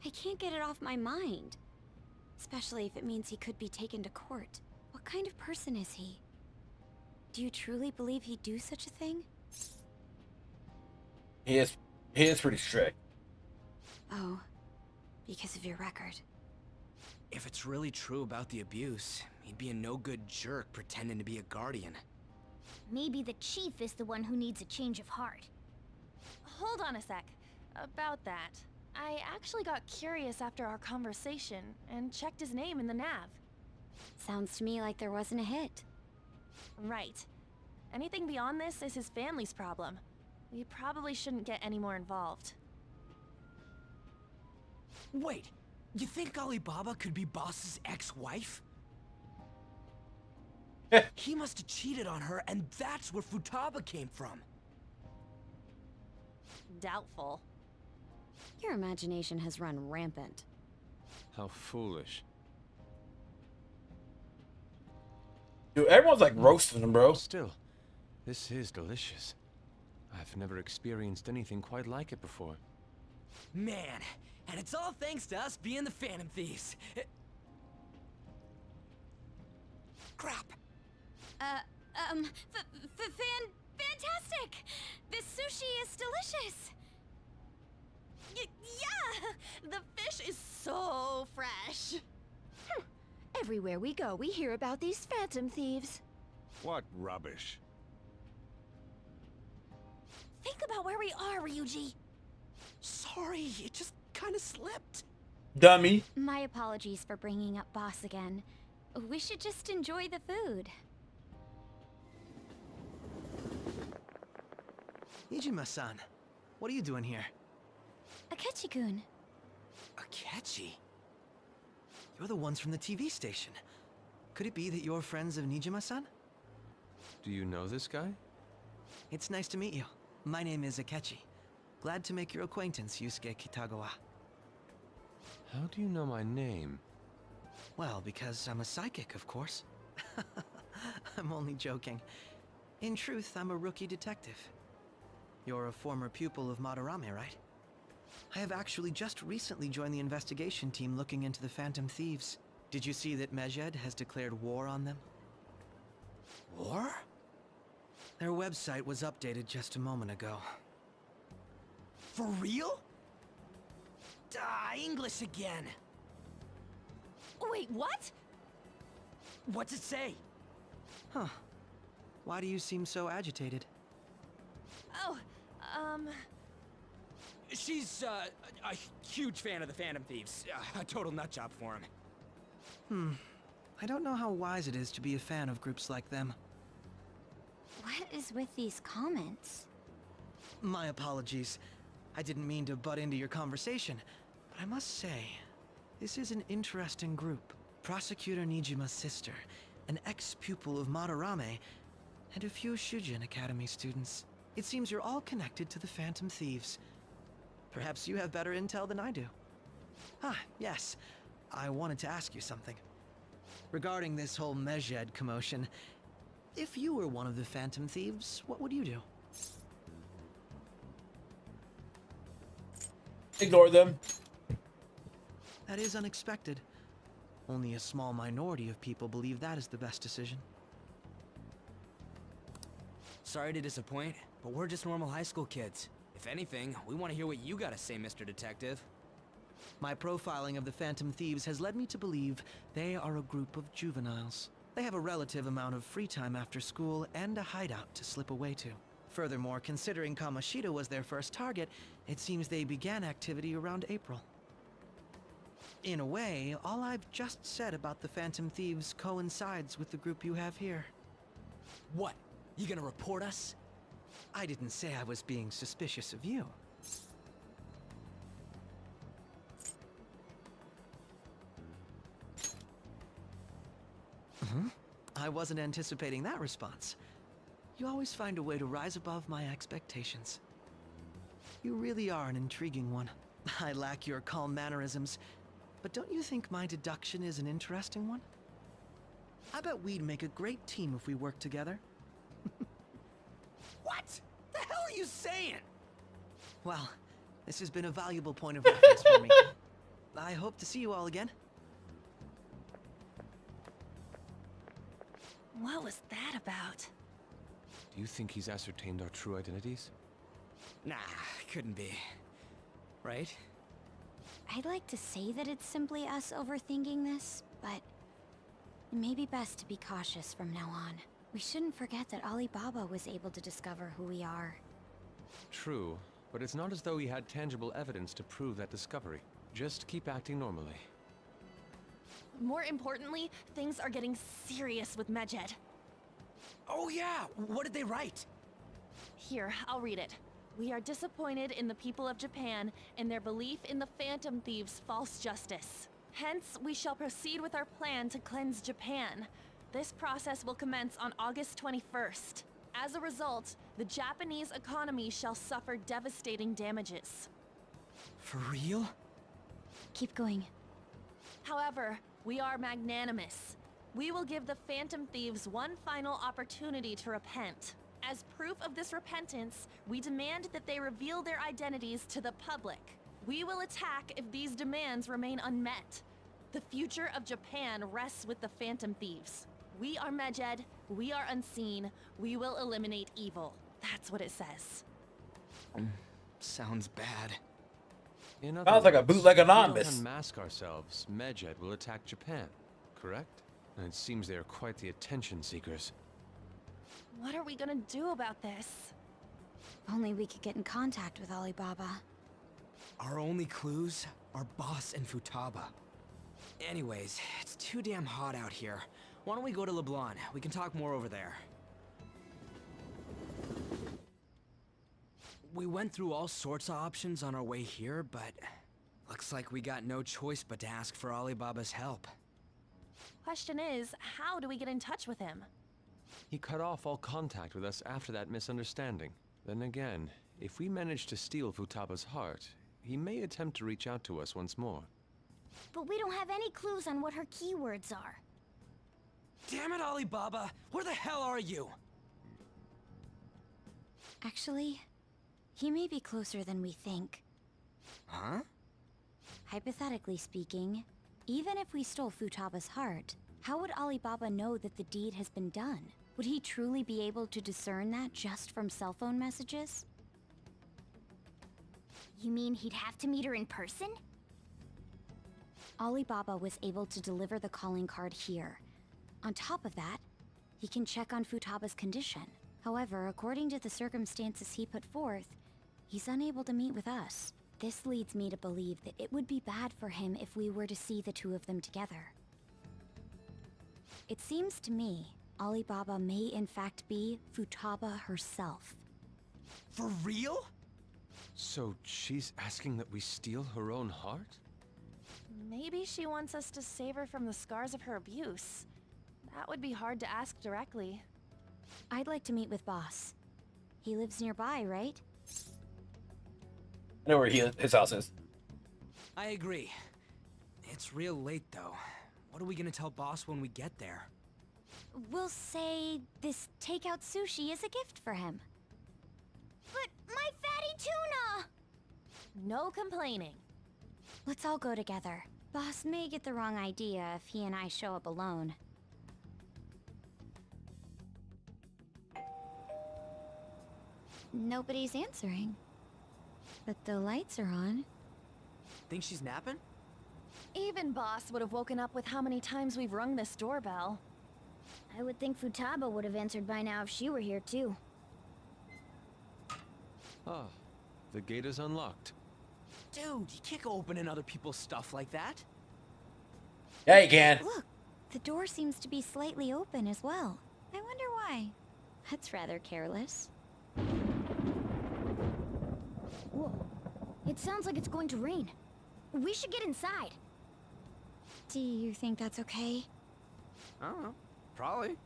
I can't get it off my mind. Especially if it means he could be taken to court. What kind of person is he? Do you truly believe he'd do such a thing? He is pretty strict. Oh, because of your record. If it's really true about the abuse, he'd be a no-good jerk pretending to be a guardian. Maybe the chief is the one who needs a change of heart. Hold on a sec. About that. I actually got curious after our conversation and checked his name in the nav. Sounds to me like there wasn't a hit. Right. Anything beyond this is his family's problem. We probably shouldn't get any more involved. Wait, you think Alibaba could be Boss's ex-wife? He must have cheated on her, and that's where Futaba came from. Doubtful. Your imagination has run rampant. How foolish. Dude, everyone's like roasting him, bro. Still, this is delicious. I've never experienced anything quite like it before. Man, and it's all thanks to us being the Phantom Thieves. Crap. Fantastic! This sushi is delicious! Yeah! The fish is so fresh. Everywhere we go, we hear about these Phantom Thieves. What rubbish. Think about where we are, Ryuji. Sorry, it just kind of slipped. Dummy. My apologies for bringing up Boss again. We should just enjoy the food. Nijima-san, what are you doing here? Akechi-kun. Akechi? You're the ones from the TV station. Could it be that you're friends of Nijima-san? Do you know this guy? It's nice to meet you. My name is Akechi. Glad to make your acquaintance, Yusuke Kitagawa. How do you know my name? Well, because I'm a psychic, of course. I'm only joking. In truth, I'm a rookie detective. You're a former pupil of Madarame, right? I have actually just recently joined the investigation team looking into the Phantom Thieves. Did you see that Medjed has declared war on them? War? Their website was updated just a moment ago. For real? English again. Wait, what? What's it say? Huh. Why do you seem so agitated? Oh, She's, a huge fan of the Phantom Thieves. A total nutjob for him. I don't know how wise it is to be a fan of groups like them. What is with these comments? My apologies. I didn't mean to butt into your conversation, but I must say, this is an interesting group. Prosecutor Nijima's sister, an ex-pupil of Madarame, and a few Shujin Academy students. It seems you're all connected to the Phantom Thieves. Perhaps you have better intel than I do. Ah, yes. I wanted to ask you something. Regarding this whole Medjed commotion, if you were one of the Phantom Thieves, what would you do? Ignore them. That is unexpected. Only a small minority of people believe that is the best decision. Sorry to disappoint, but we're just normal high school kids. If anything, we want to hear what you gotta say, Mr. Detective. My profiling of the Phantom Thieves has led me to believe they are a group of juveniles. They have a relative amount of free time after school and a hideout to slip away to. Furthermore, considering Kamoshida was their first target, it seems they began activity around April. In a way, all I've just said about the Phantom Thieves coincides with the group you have here. What? You gonna report us? I didn't say I was being suspicious of you. I wasn't anticipating that response. You always find a way to rise above my expectations. You really are an intriguing one. I lack your calm mannerisms, but don't you think my deduction is an interesting one? I bet we'd make a great team if we worked together. What? The hell are you saying? Well, this has been a valuable point of reference for me. I hope to see you all again. what was that about? Do you think he's ascertained our true identities? Nah, couldn't be. Right? I'd like to say that it's simply us overthinking this, but it may be best to be cautious from now on. We shouldn't forget that Alibaba was able to discover who we are. True, but it's not as though he had tangible evidence to prove that discovery. Just keep acting normally. More importantly, things are getting serious with Medjed. Oh yeah, what did they write? Here, I'll read it. We are disappointed in the people of Japan and their belief in the Phantom Thieves' false justice. Hence, we shall proceed with our plan to cleanse Japan. This process will commence on August 21st. As a result, the Japanese economy shall suffer devastating damages. For real? Keep going. However, we are magnanimous. We will give the Phantom Thieves one final opportunity to repent. As proof of this repentance, we demand that they reveal their identities to the public. We will attack if these demands remain unmet. The future of Japan rests with the Phantom Thieves. We are Medjed, we are unseen, we will eliminate evil. That's what it says. Sounds bad. In other Sounds like a words, bootleg if we don't anonymous. unmask ourselves, Medjed will attack Japan, correct? And it seems they are quite the attention seekers. What are we gonna do about this? If only we could get in contact with Alibaba. Our only clues are Boss and Futaba. Anyways, it's too damn hot out here. Why don't we go to Leblon? We can talk more over there. We went through all sorts of options on our way here, but looks like we got no choice but to ask for Alibaba's help. Question is, how do we get in touch with him? He cut off all contact with us after that misunderstanding. Then again, if we manage to steal Futaba's heart, he may attempt to reach out to us once more. But we don't have any clues on what her keywords are. Damn it, Alibaba! Where the hell are you? Actually, he may be closer than we think. Huh? Hypothetically speaking, even if we stole Futaba's heart, how would Alibaba know that the deed has been done? Would he truly be able to discern that just from cell phone messages? You mean he'd have to meet her in person? Alibaba was able to deliver the calling card here. On top of that, he can check on Futaba's condition. However, according to the circumstances he put forth, he's unable to meet with us. This leads me to believe that it would be bad for him if we were to see the two of them together. It seems to me, Alibaba may in fact be Futaba herself. For real? So she's asking that we steal her own heart? Maybe she wants us to save her from the scars of her abuse. That would be hard to ask directly. I'd like to meet with Boss. He lives nearby, right? I know where his house is. I agree. It's real late, though. What are we gonna tell Boss when we get there? We'll say this takeout sushi is a gift for him. But my fatty tuna! No complaining. Let's all go together. Boss may get the wrong idea if he and I show up alone. Nobody's answering. But the lights are on. Think she's napping? Even Boss would have woken up with how many times we've rung this doorbell. I would think Futaba would have answered by now if she were here too. Ah, the gate is unlocked. Dude, you can't go opening other people's stuff like that. Yeah, you can. Look, the door seems to be slightly open as well. I wonder why. That's rather careless. Whoa. It sounds like it's going to rain. We should get inside. Do you think that's okay? I don't know. Probably.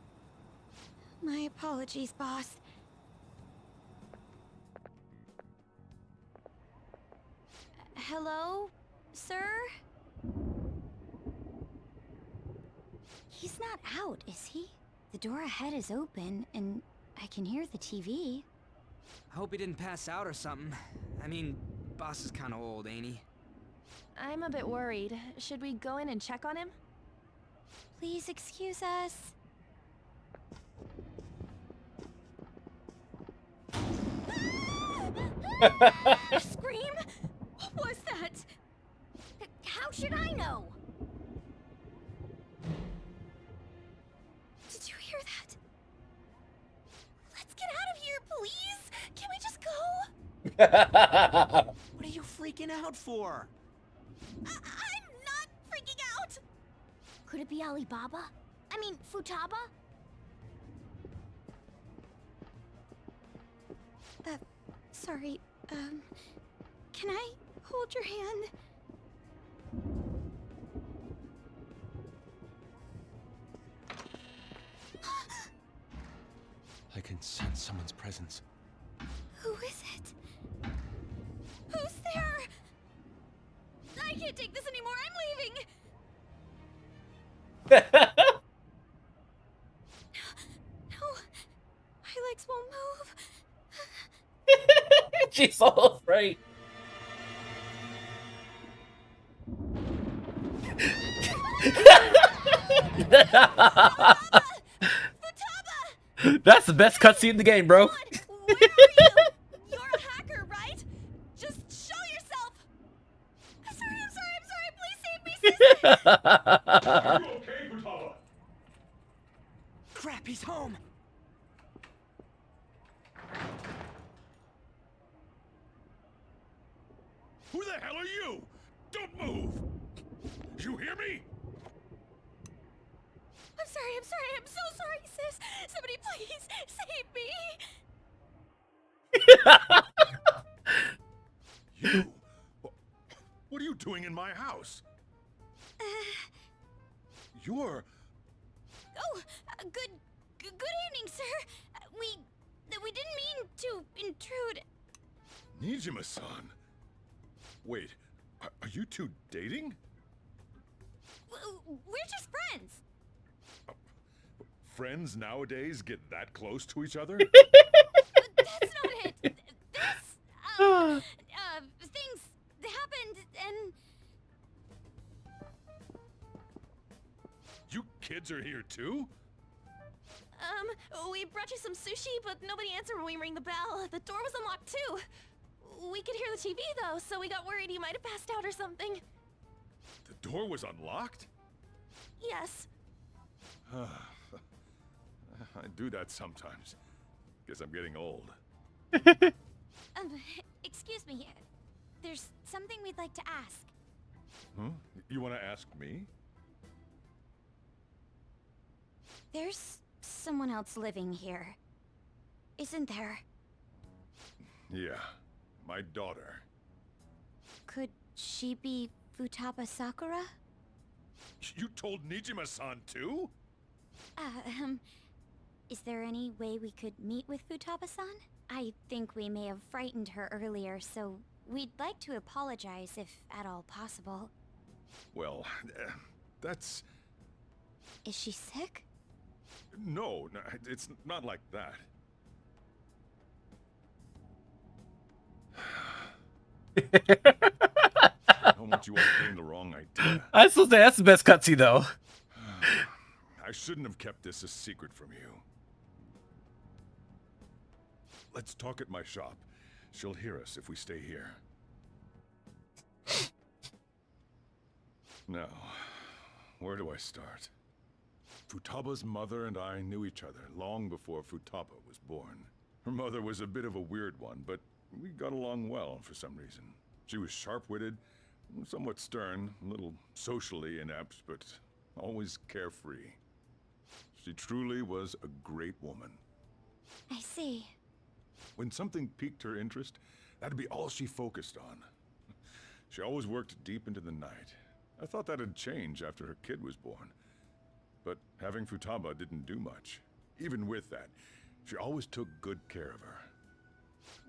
My apologies, boss. Hello, sir? He's not out, is he? The door ahead is open, and I can hear the TV. I hope he didn't pass out or something. I mean, Boss is kind of old, ain't he? I'm a bit worried. Should we go in and check on him? Please excuse us. Scream? What was that? How should I know? Did you hear that? Let's get out of here, please! Can we just go? What are you freaking out for? I'm not freaking out! Could it be Alibaba? I mean, Futaba? Sorry, can I hold your hand? I can sense someone's presence. Who is it? Who's there? I can't take this anymore, I'm leaving! No, my legs won't move. She's all afraid. That's the best cutscene in the game, bro. Where are you? You're a hacker, right? Just show yourself! I'm sorry, please save me, sister! Are you okay, Futaba? Crap, he's home! Who the hell are you? Don't move! You hear me? I'm so sorry, sis! Somebody please save me! You? What are you doing in my house? You're... Oh, good evening, sir. We didn't mean to intrude. Nijima-san. Wait, are you two dating? We're just friends. Friends nowadays get that close to each other? That's not it. Things happened and... You kids are here too? We brought you some sushi, but nobody answered when we rang the bell. The door was unlocked too. We could hear the TV though, so we got worried you might have passed out or something. The door was unlocked? Yes. I do that sometimes. Guess I'm getting old. Excuse me. There's something we'd like to ask. Huh? You want to ask me? There's someone else living here, isn't there? Yeah, my daughter. Could she be Futaba Sakura? You told Nijima-san too? Is there any way we could meet with Futaba-san? I think we may have frightened her earlier, so we'd like to apologize if at all possible. Well, that's... Is she sick? No, it's not like that. I don't want you all getting the wrong idea. I was supposed to say that's the best cutscene though. I shouldn't have kept this a secret from you. Let's talk at my shop. She'll hear us if we stay here. Now, where do I start? Futaba's mother and I knew each other long before Futaba was born. Her mother was a bit of a weird one, but we got along well for some reason. She was sharp-witted, somewhat stern, a little socially inept, but always carefree. She truly was a great woman. I see. When something piqued her interest, that'd be all she focused on. She always worked deep into the night. I thought that'd change after her kid was born. But having Futaba didn't do much. Even with that, she always took good care of her.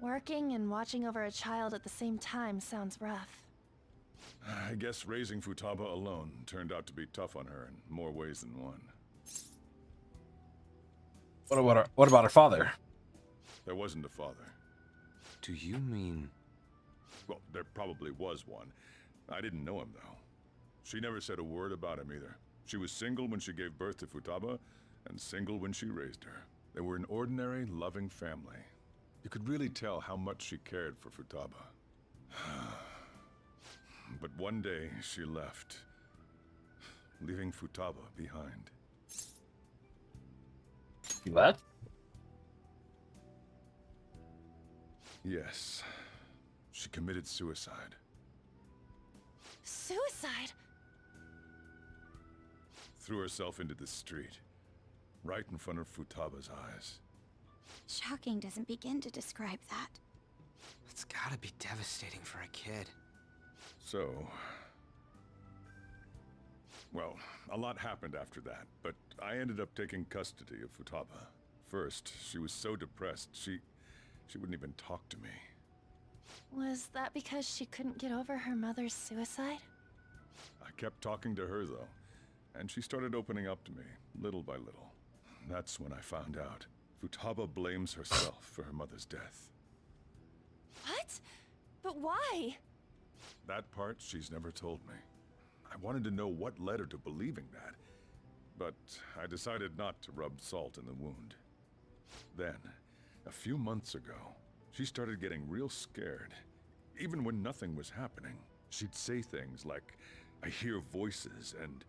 Working and watching over a child at the same time sounds rough. I guess raising Futaba alone turned out to be tough on her in more ways than one. What about her father? There wasn't a father. Do you mean... Well, there probably was one. I didn't know him, though. She never said a word about him either. She was single when she gave birth to Futaba, and single when she raised her. They were an ordinary, loving family. You could really tell how much she cared for Futaba. But one day, she left, leaving Futaba behind. You left? Yes. She committed suicide. Suicide? Threw herself into the street, right in front of Futaba's eyes. Shocking doesn't begin to describe that. It's gotta be devastating for a kid. So... Well, a lot happened after that, but I ended up taking custody of Futaba. First, she was so depressed, she wouldn't even talk to me. Was that because she couldn't get over her mother's suicide? I kept talking to her, though, and she started opening up to me, little by little. That's when I found out. Futaba blames herself for her mother's death. What? But why? That part she's never told me. I wanted to know what led her to believing that, but I decided not to rub salt in the wound. Then, a few months ago, she started getting real scared. Even when nothing was happening, she'd say things like, "I hear voices," and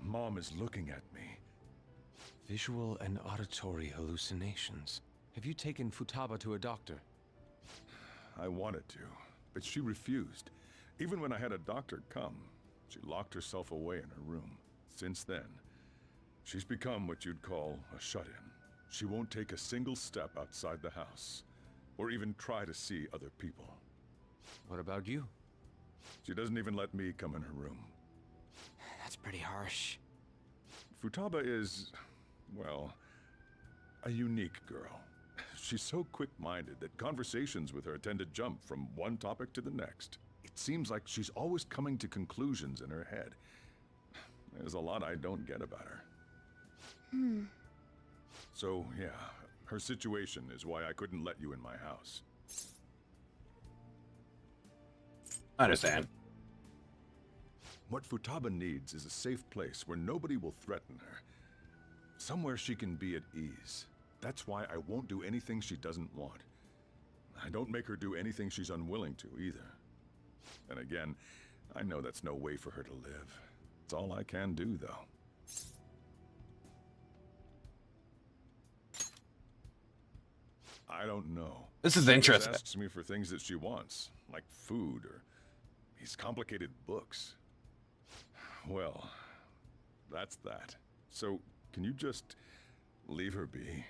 "Mom is looking at me." Visual and auditory hallucinations. Have you taken Futaba to a doctor? I wanted to, but she refused. Even when I had a doctor come, she locked herself away in her room. Since then, she's become what you'd call a shut-in. She won't take a single step outside the house, or even try to see other people. What about you? She doesn't even let me come in her room. That's pretty harsh. Futaba is, well, a unique girl. She's so quick-minded that conversations with her tend to jump from one topic to the next. It seems like she's always coming to conclusions in her head. There's a lot I don't get about her. So, yeah, her situation is why I couldn't let you in my house. I understand. What Futaba needs is a safe place where nobody will threaten her. Somewhere she can be at ease. That's why I won't do anything she doesn't want. I don't make her do anything she's unwilling to, either. And again, I know that's no way for her to live. It's all I can do, though. I don't know. This is She interesting. asks me for things that she wants, like food or these complicated books. Well, that's that. So, can you just leave her be?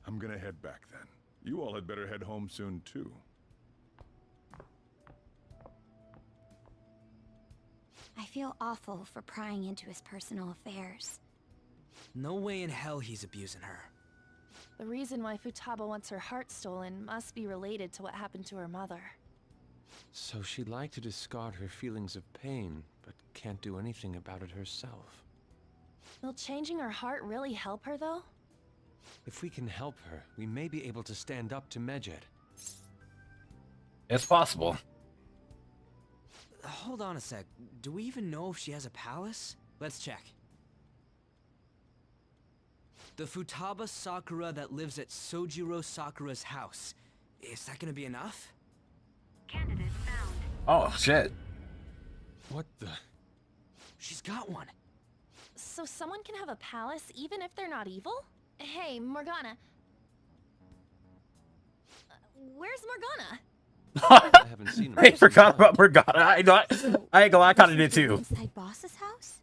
I'm gonna head back then. You all had better head home soon, too. I feel awful for prying into his personal affairs. No way in hell he's abusing her. The reason why Futaba wants her heart stolen must be related to what happened to her mother. So she'd like to discard her feelings of pain, but can't do anything about it herself. Will changing her heart really help her, though? If we can help her, we may be able to stand up to Medjed. It's possible. Hold on a sec. Do we even know if she has a palace? Let's check. The Futaba Sakura that lives at Sojiro Sakura's house. Is that gonna be enough? Candidate found. Oh, shit. What the? She's got one. So someone can have a palace even if they're not evil? Hey, Morgana. Where's Morgana? I haven't seen her. I forgot about Morgana. I know. I kind of did too. Inside Boss's house?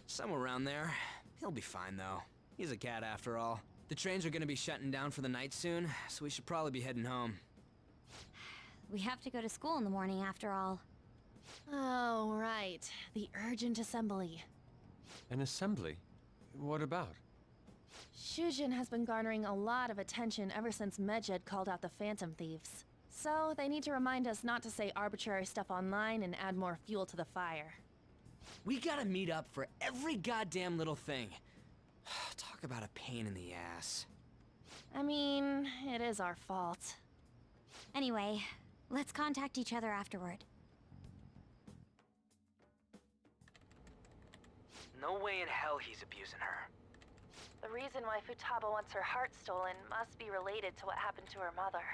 Somewhere around there. He'll be fine, though. He's a cat after all. The trains are gonna be shutting down for the night soon, so we should probably be heading home. We have to go to school in the morning after all. Oh, right. The urgent assembly. An assembly? What about? Shujin has been garnering a lot of attention ever since Medjed called out the Phantom Thieves. So they need to remind us not to say arbitrary stuff online and add more fuel to the fire. We gotta meet up for every goddamn little thing. Talk about a pain in the ass. I mean, it is our fault. Anyway, let's contact each other afterward. No way in hell he's abusing her. The reason why Futaba wants her heart stolen must be related to what happened to her mother.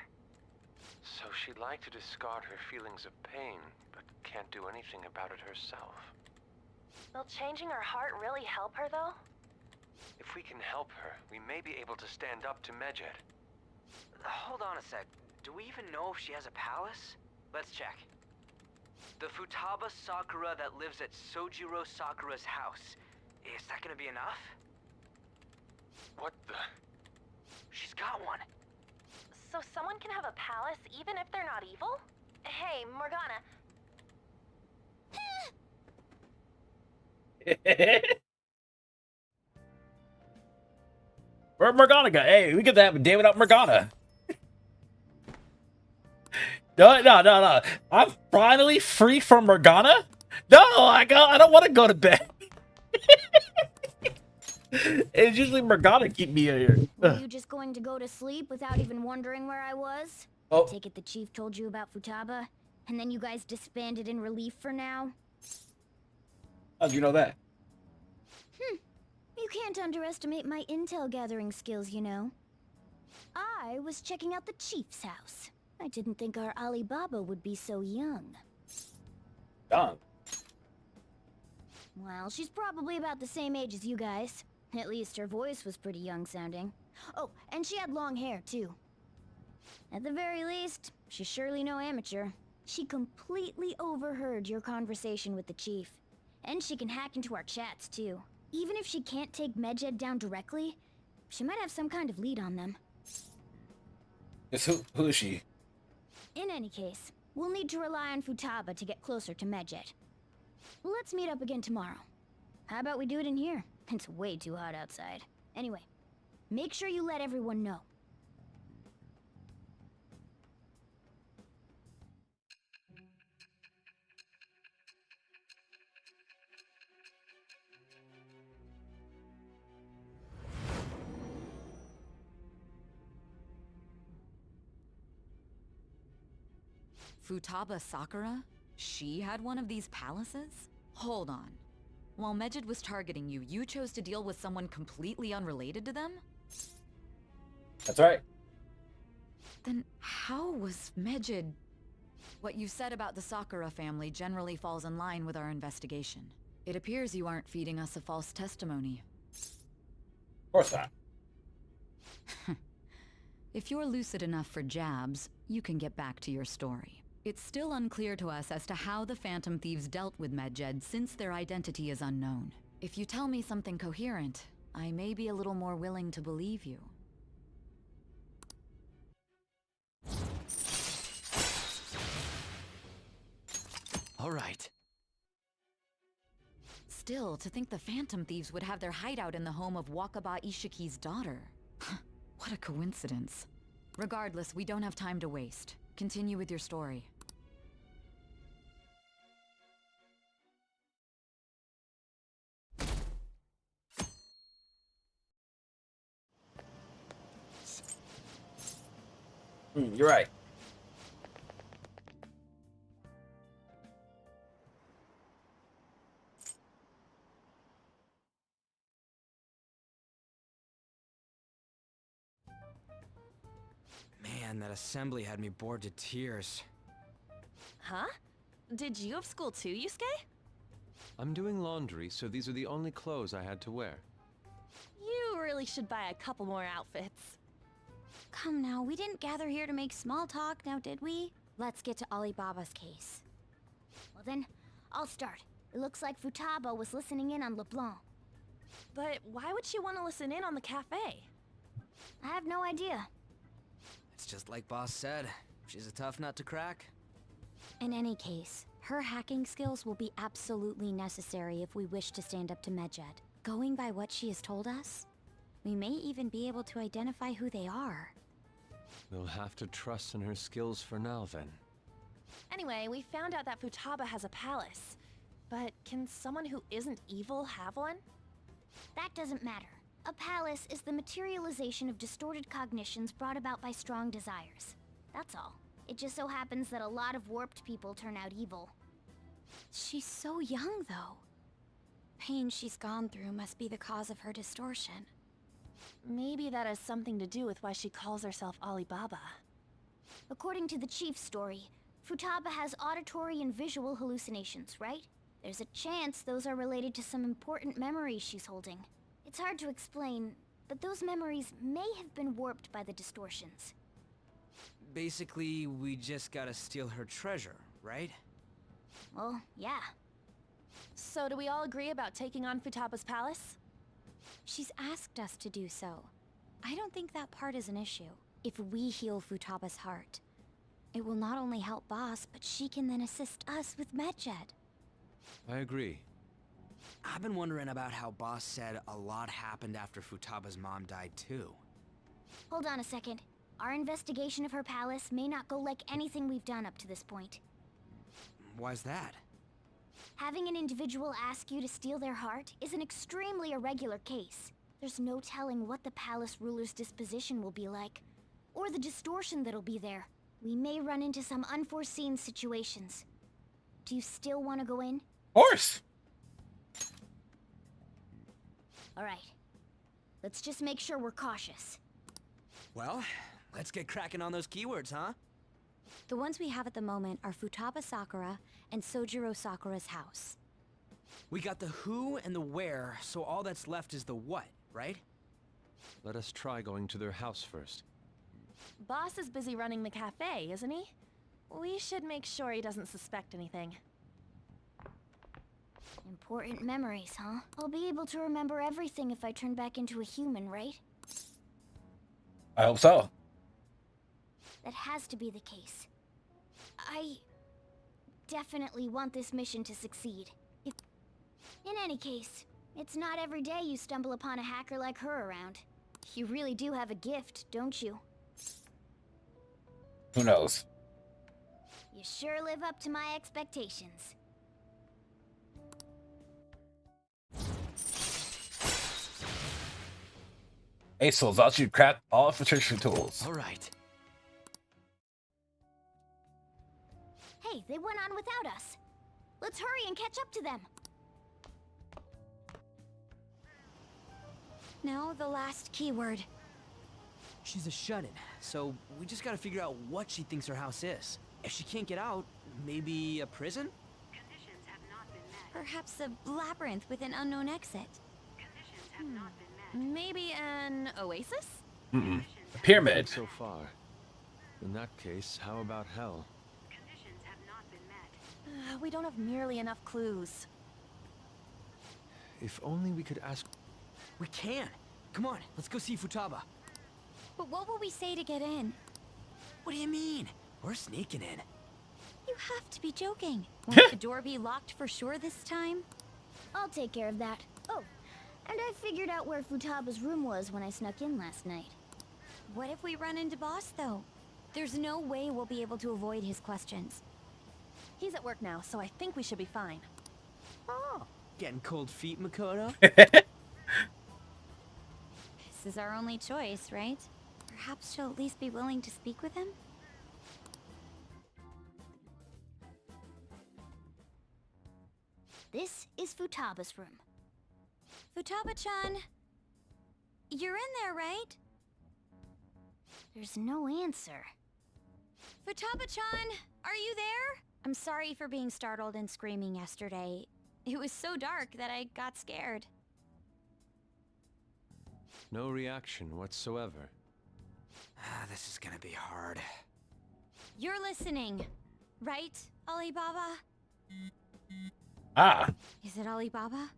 So she'd like to discard her feelings of pain, but can't do anything about it herself. Will changing her heart really help her, though? If we can help her, we may be able to stand up to Medjed. Hold on a sec. Do we even know if she has a palace? Let's check. The Futaba Sakura that lives at Sojiro Sakura's house. Is that gonna be enough? What the? She's got one. So someone can have a palace even if they're not evil? Hey, Morgana. Where'd Morgana go? Hey, we could have a day without Morgana. No. I'm finally free from Morgana? No, I don't want to go to bed. It's usually Morgana keep me here. Were you just going to go to sleep without even wondering where I was? Oh. Take it the chief told you about Futaba, and then you guys disbanded in relief for now? How'd you know that? You can't underestimate my intel gathering skills, you know. I was checking out the chief's house. I didn't think our Alibaba would be so young. Young? Well, she's probably about the same age as you guys. At least her voice was pretty young sounding. Oh, and she had long hair, too. At the very least, she's surely no amateur. She completely overheard your conversation with the chief. And she can hack into our chats, too. Even if she can't take Medjed down directly, she might have some kind of lead on them. Who is she? In any case, we'll need to rely on Futaba to get closer to Medjed. Let's meet up again tomorrow. How about we do it in here? It's way too hot outside. Anyway, make sure you let everyone know. Futaba Sakura? She had one of these palaces? Hold on. While Medjed was targeting you, you chose to deal with someone completely unrelated to them? That's right. Then how was Medjed... What you said about the Sakura family generally falls in line with our investigation. It appears you aren't feeding us a false testimony. Of course not. If you're lucid enough for jabs, you can get back to your story. It's still unclear to us as to how the Phantom Thieves dealt with Medjed since their identity is unknown. If you tell me something coherent, I may be a little more willing to believe you. All right. Still, to think the Phantom Thieves would have their hideout in the home of Wakaba Ishiki's daughter. What a coincidence. Regardless, we don't have time to waste. Continue with your story. You're right. Man, that assembly had me bored to tears. Huh? Did you have school too, Yusuke? I'm doing laundry, so these are the only clothes I had to wear. You really should buy a couple more outfits. Come now, we didn't gather here to make small talk, now did we? Let's get to Alibaba's case. Well then, I'll start. It looks like Futaba was listening in on LeBlanc. But why would she want to listen in on the cafe? I have no idea. It's just like Boss said. She's a tough nut to crack. In any case, her hacking skills will be absolutely necessary if we wish to stand up to Medjed. Going by what she has told us, we may even be able to identify who they are. We'll have to trust in her skills for now, then. Anyway, we found out that Futaba has a palace. But can someone who isn't evil have one? That doesn't matter. A palace is the materialization of distorted cognitions brought about by strong desires. That's all. It just so happens that a lot of warped people turn out evil. She's so young, though. Pain she's gone through must be the cause of her distortion. Maybe that has something to do with why she calls herself Alibaba. According to the chief's story, Futaba has auditory and visual hallucinations, right? There's a chance those are related to some important memories she's holding. It's hard to explain, but those memories may have been warped by the distortions. Basically, we just gotta steal her treasure, right? Well, yeah. So do we all agree about taking on Futaba's palace? She's asked us to do so. I don't think that part is an issue. If we heal Futaba's heart, it will not only help Boss, but she can then assist us with Medjed. I agree. I've been wondering about how Boss said a lot happened after Futaba's mom died too. Hold on a second. Our investigation of her palace may not go like anything we've done up to this point. Why's that? Having an individual ask you to steal their heart is an extremely irregular case. There's no telling what the palace ruler's disposition will be like, or the distortion that'll be there. We may run into some unforeseen situations. Do you still want to go in? Of course! Alright. Let's just make sure we're cautious. Well, let's get cracking on those keywords, huh? The ones we have at the moment are Futaba Sakura and Sojiro Sakura's house. We got the who and the where, so all that's left is the what, right? Let us try going to their house first. Boss is busy running the cafe, isn't he? We should make sure he doesn't suspect anything. Important memories, huh? I'll be able to remember everything if I turn back into a human, right? I hope so. That has to be the case. I definitely want this mission to succeed. In any case, it's not every day you stumble upon a hacker like her around. You really do have a gift, don't you? Who knows? You sure live up to my expectations. Hey, Souls, I'll you craft all infiltration tools. All right. Hey, they went on without us. Let's hurry and catch up to them. Now the last keyword. She's a shut-in, so we just gotta figure out what she thinks her house is. If she can't get out, maybe a prison? Conditions have not been met. Perhaps a labyrinth with an unknown exit. Conditions have not been met. Maybe an oasis? Mm-mm. A pyramid. So far. In that case, how about hell? Conditions have not been met. We don't have nearly enough clues. If only we could ask... We can! Come on, let's go see Futaba. But what will we say to get in? What do you mean? We're sneaking in. You have to be joking. Won't the door be locked for sure this time? I'll take care of that. Oh, and I figured out where Futaba's room was when I snuck in last night. What if we run into Boss, though? There's no way we'll be able to avoid his questions. He's at work now, so I think we should be fine. Oh, getting cold feet, Makoto? This is our only choice, right? Perhaps she'll at least be willing to speak with him? This is Futaba's room. Futaba-chan, you're in there, right? There's no answer. Futaba-chan, are you there? I'm sorry for being startled and screaming yesterday. It was so dark that I got scared. No reaction whatsoever. This is gonna be hard. You're listening, right, Alibaba? Ah. Is it Alibaba?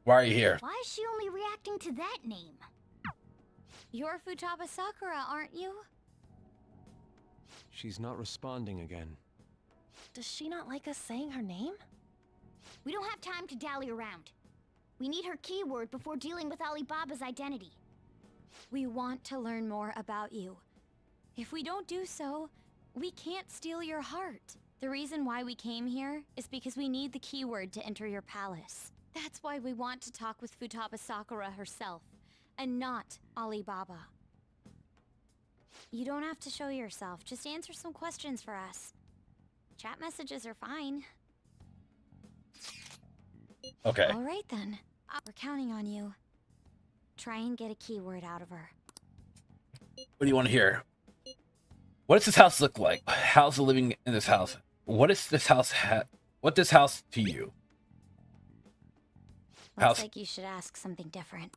Why are you here? Why is she only reacting to that name? You're Futaba Sakura, aren't you? She's not responding again. Does she not like us saying her name? We don't have time to dally around. We need her keyword before dealing with Alibaba's identity. We want to learn more about you. If we don't do so, we can't steal your heart. The reason why we came here is because we need the keyword to enter your palace. That's why we want to talk with Futaba Sakura herself, and not Alibaba. You don't have to show yourself, just answer some questions for us. Chat messages are fine. Okay. All right then. We're counting on you. Try and get a keyword out of her. What do you want to hear? What does this house look like? How's the living in this house? What is this house what this house to you? Looks like you should ask something different.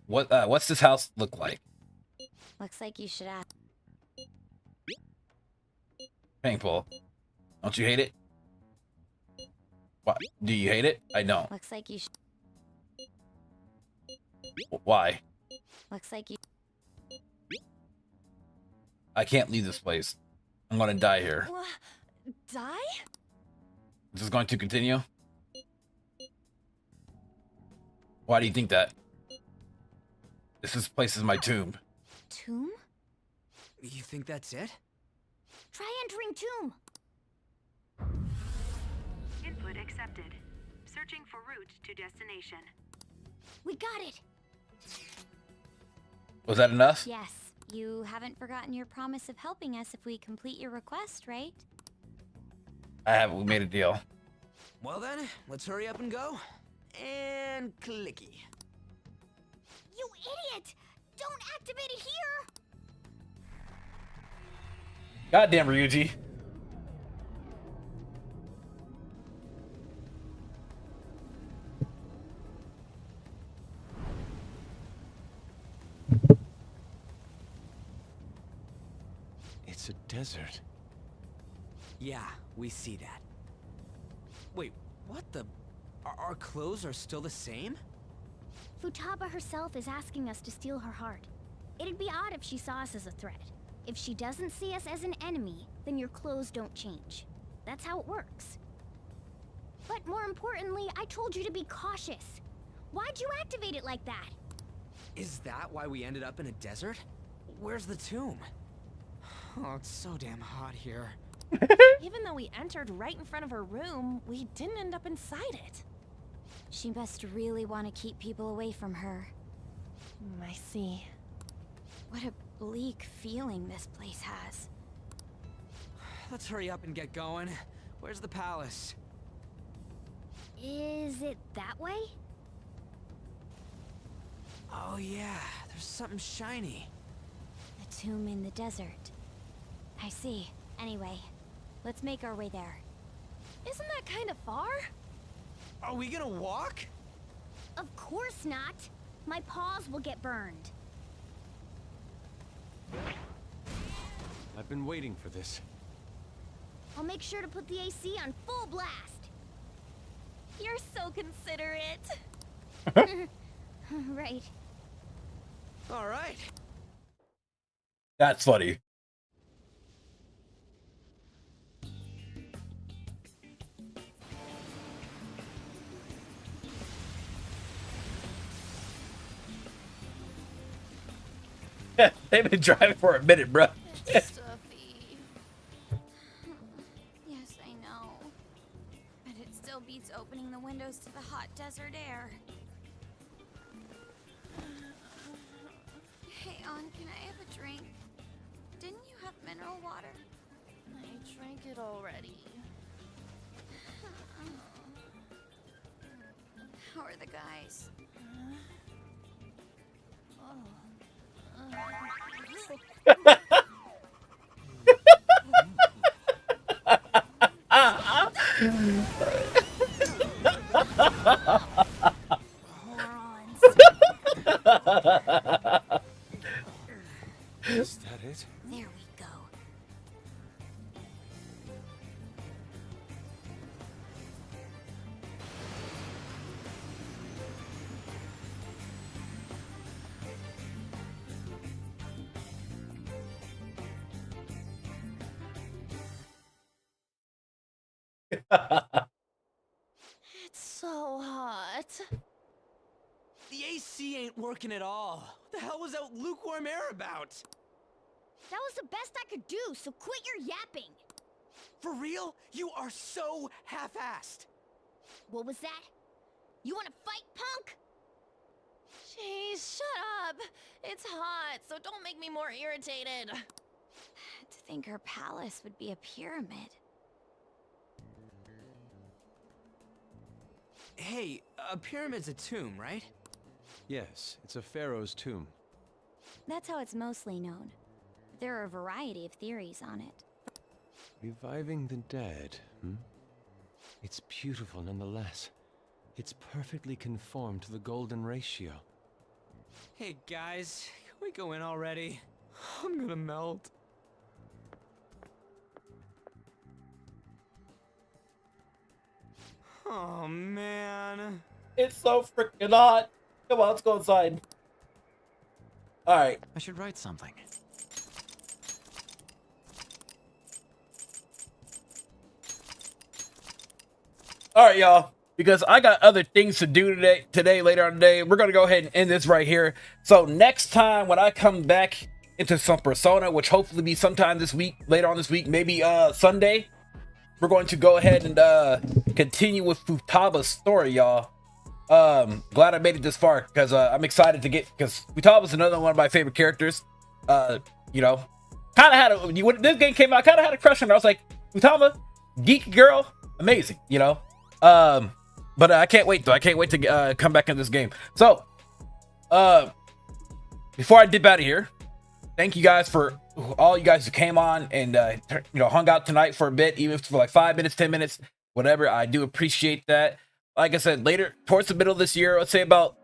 What's this house look like? Looks like you should ask. Painful. Don't you hate it? What? Do you hate it? I don't. Looks like you should. Why? Looks like you. I can't leave this place. I'm gonna die here. Die? Is this going to continue? Why do you think that? This place is my tomb. Tomb? You think that's it? Try entering tomb. Input accepted. Searching for route to destination. We got it. Was that enough? Yes. You haven't forgotten your promise of helping us if we complete your request, right? I haven't. We made a deal. Well then, let's hurry up and go. And clicky. You idiot! Don't activate it here! Goddamn, Ryuji. It's a desert. Yeah, we see that. Wait, what the? Our clothes are still the same? Futaba herself is asking us to steal her heart. It'd be odd if she saw us as a threat. If she doesn't see us as an enemy, then your clothes don't change. That's how it works. But more importantly, I told you to be cautious. Why'd you activate it like that? Is that why we ended up in a desert? Where's the tomb? Oh, it's so damn hot here. Even though we entered right in front of her room, we didn't end up inside it. She must really want to keep people away from her. I see. What a bleak feeling this place has. Let's hurry up and get going. Where's the palace? Is it that way? Oh yeah, there's something shiny. A tomb in the desert. I see. Anyway, let's make our way there. Isn't that kind of far? Are we gonna walk? Of course not. My paws will get burned. I've been waiting for this. I'll make sure to put the AC on full blast. You're so considerate. Right. All right. That's funny. They've been driving for a minute, bro. Stuffy. Yes, I know. But it still beats opening the windows to the hot desert air. Hey, Ann, can I have a drink? Didn't you have mineral water? I drank it already. How are the guys? Is that it? There we go. It's so hot. The AC ain't working at all. What the hell was that lukewarm air about? That was the best I could do, so quit your yapping. For real? You are so half-assed. What was that? You want to fight, punk? Jeez, shut up. It's hot, so don't make me more irritated. To think her palace would be a pyramid. Hey, a pyramid's a tomb, right? Yes, it's a pharaoh's tomb. That's how it's mostly known. There are a variety of theories on it. Reviving the dead, hmm? It's beautiful nonetheless. It's perfectly conformed to the golden ratio. Hey guys, can we go in already? I'm gonna melt. Oh man. It's so freaking hot. Come on, let's go inside. All right. I should write something. All right, y'all. Because I got other things to do today, later on today, we're gonna go ahead and end this right here. So next time when I come back into some Persona, which hopefully be sometime this week, later on this week, maybe Sunday, we're going to go ahead and continue with Futaba's story, y'all. Glad I made it this far because I'm excited to get, because Futaba's another one of my favorite characters. You know, kind of had a, when this game came out, I kind of had a crush on her. I was like, Futaba, geek girl, amazing, you know. But I can't wait though. I can't wait to come back in this game. So, before I dip out of here, thank you guys for all you guys who came on and you know, hung out tonight for a bit, even for like 5 minutes, 10 minutes, whatever. I do appreciate that. Like I said, later towards the middle of this year, let's say about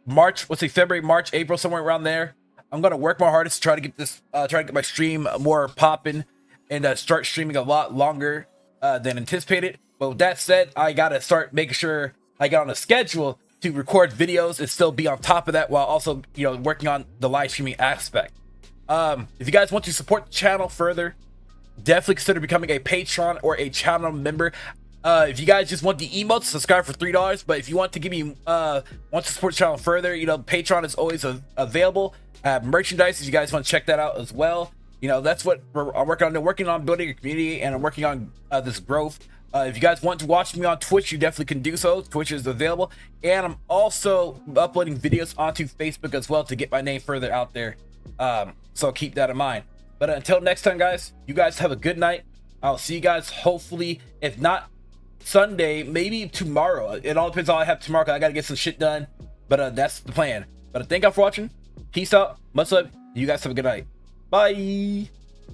March, let's say February, March, April, somewhere around there, I'm gonna work my hardest to try to get this, try to get my stream more popping and start streaming a lot longer than anticipated. But with that said, I gotta start making sure I get on a schedule to record videos and still be on top of that while also, you know, working on the live streaming aspect. If you guys want to support the channel further, definitely consider becoming a patron or a channel member. If you guys just want the emotes, subscribe for $3. But if you want to give me want to support the channel further, you know, Patreon is always available. Merchandise, if you guys want to check that out as well. You know, that's what I'm working on. I'm working on building a community, and I'm working on this growth. If you guys want to watch me on Twitch, you definitely can do so. Twitch is available, and I'm also uploading videos onto Facebook as well to get my name further out there. So keep that in mind. But until next time, guys, you guys have a good night. I'll see you guys hopefully, if not Sunday, maybe tomorrow. It all depends on how I have tomorrow, because I got to get some shit done. But that's the plan. But thank y'all for watching. Peace out. Much love. You guys have a good night. Bye.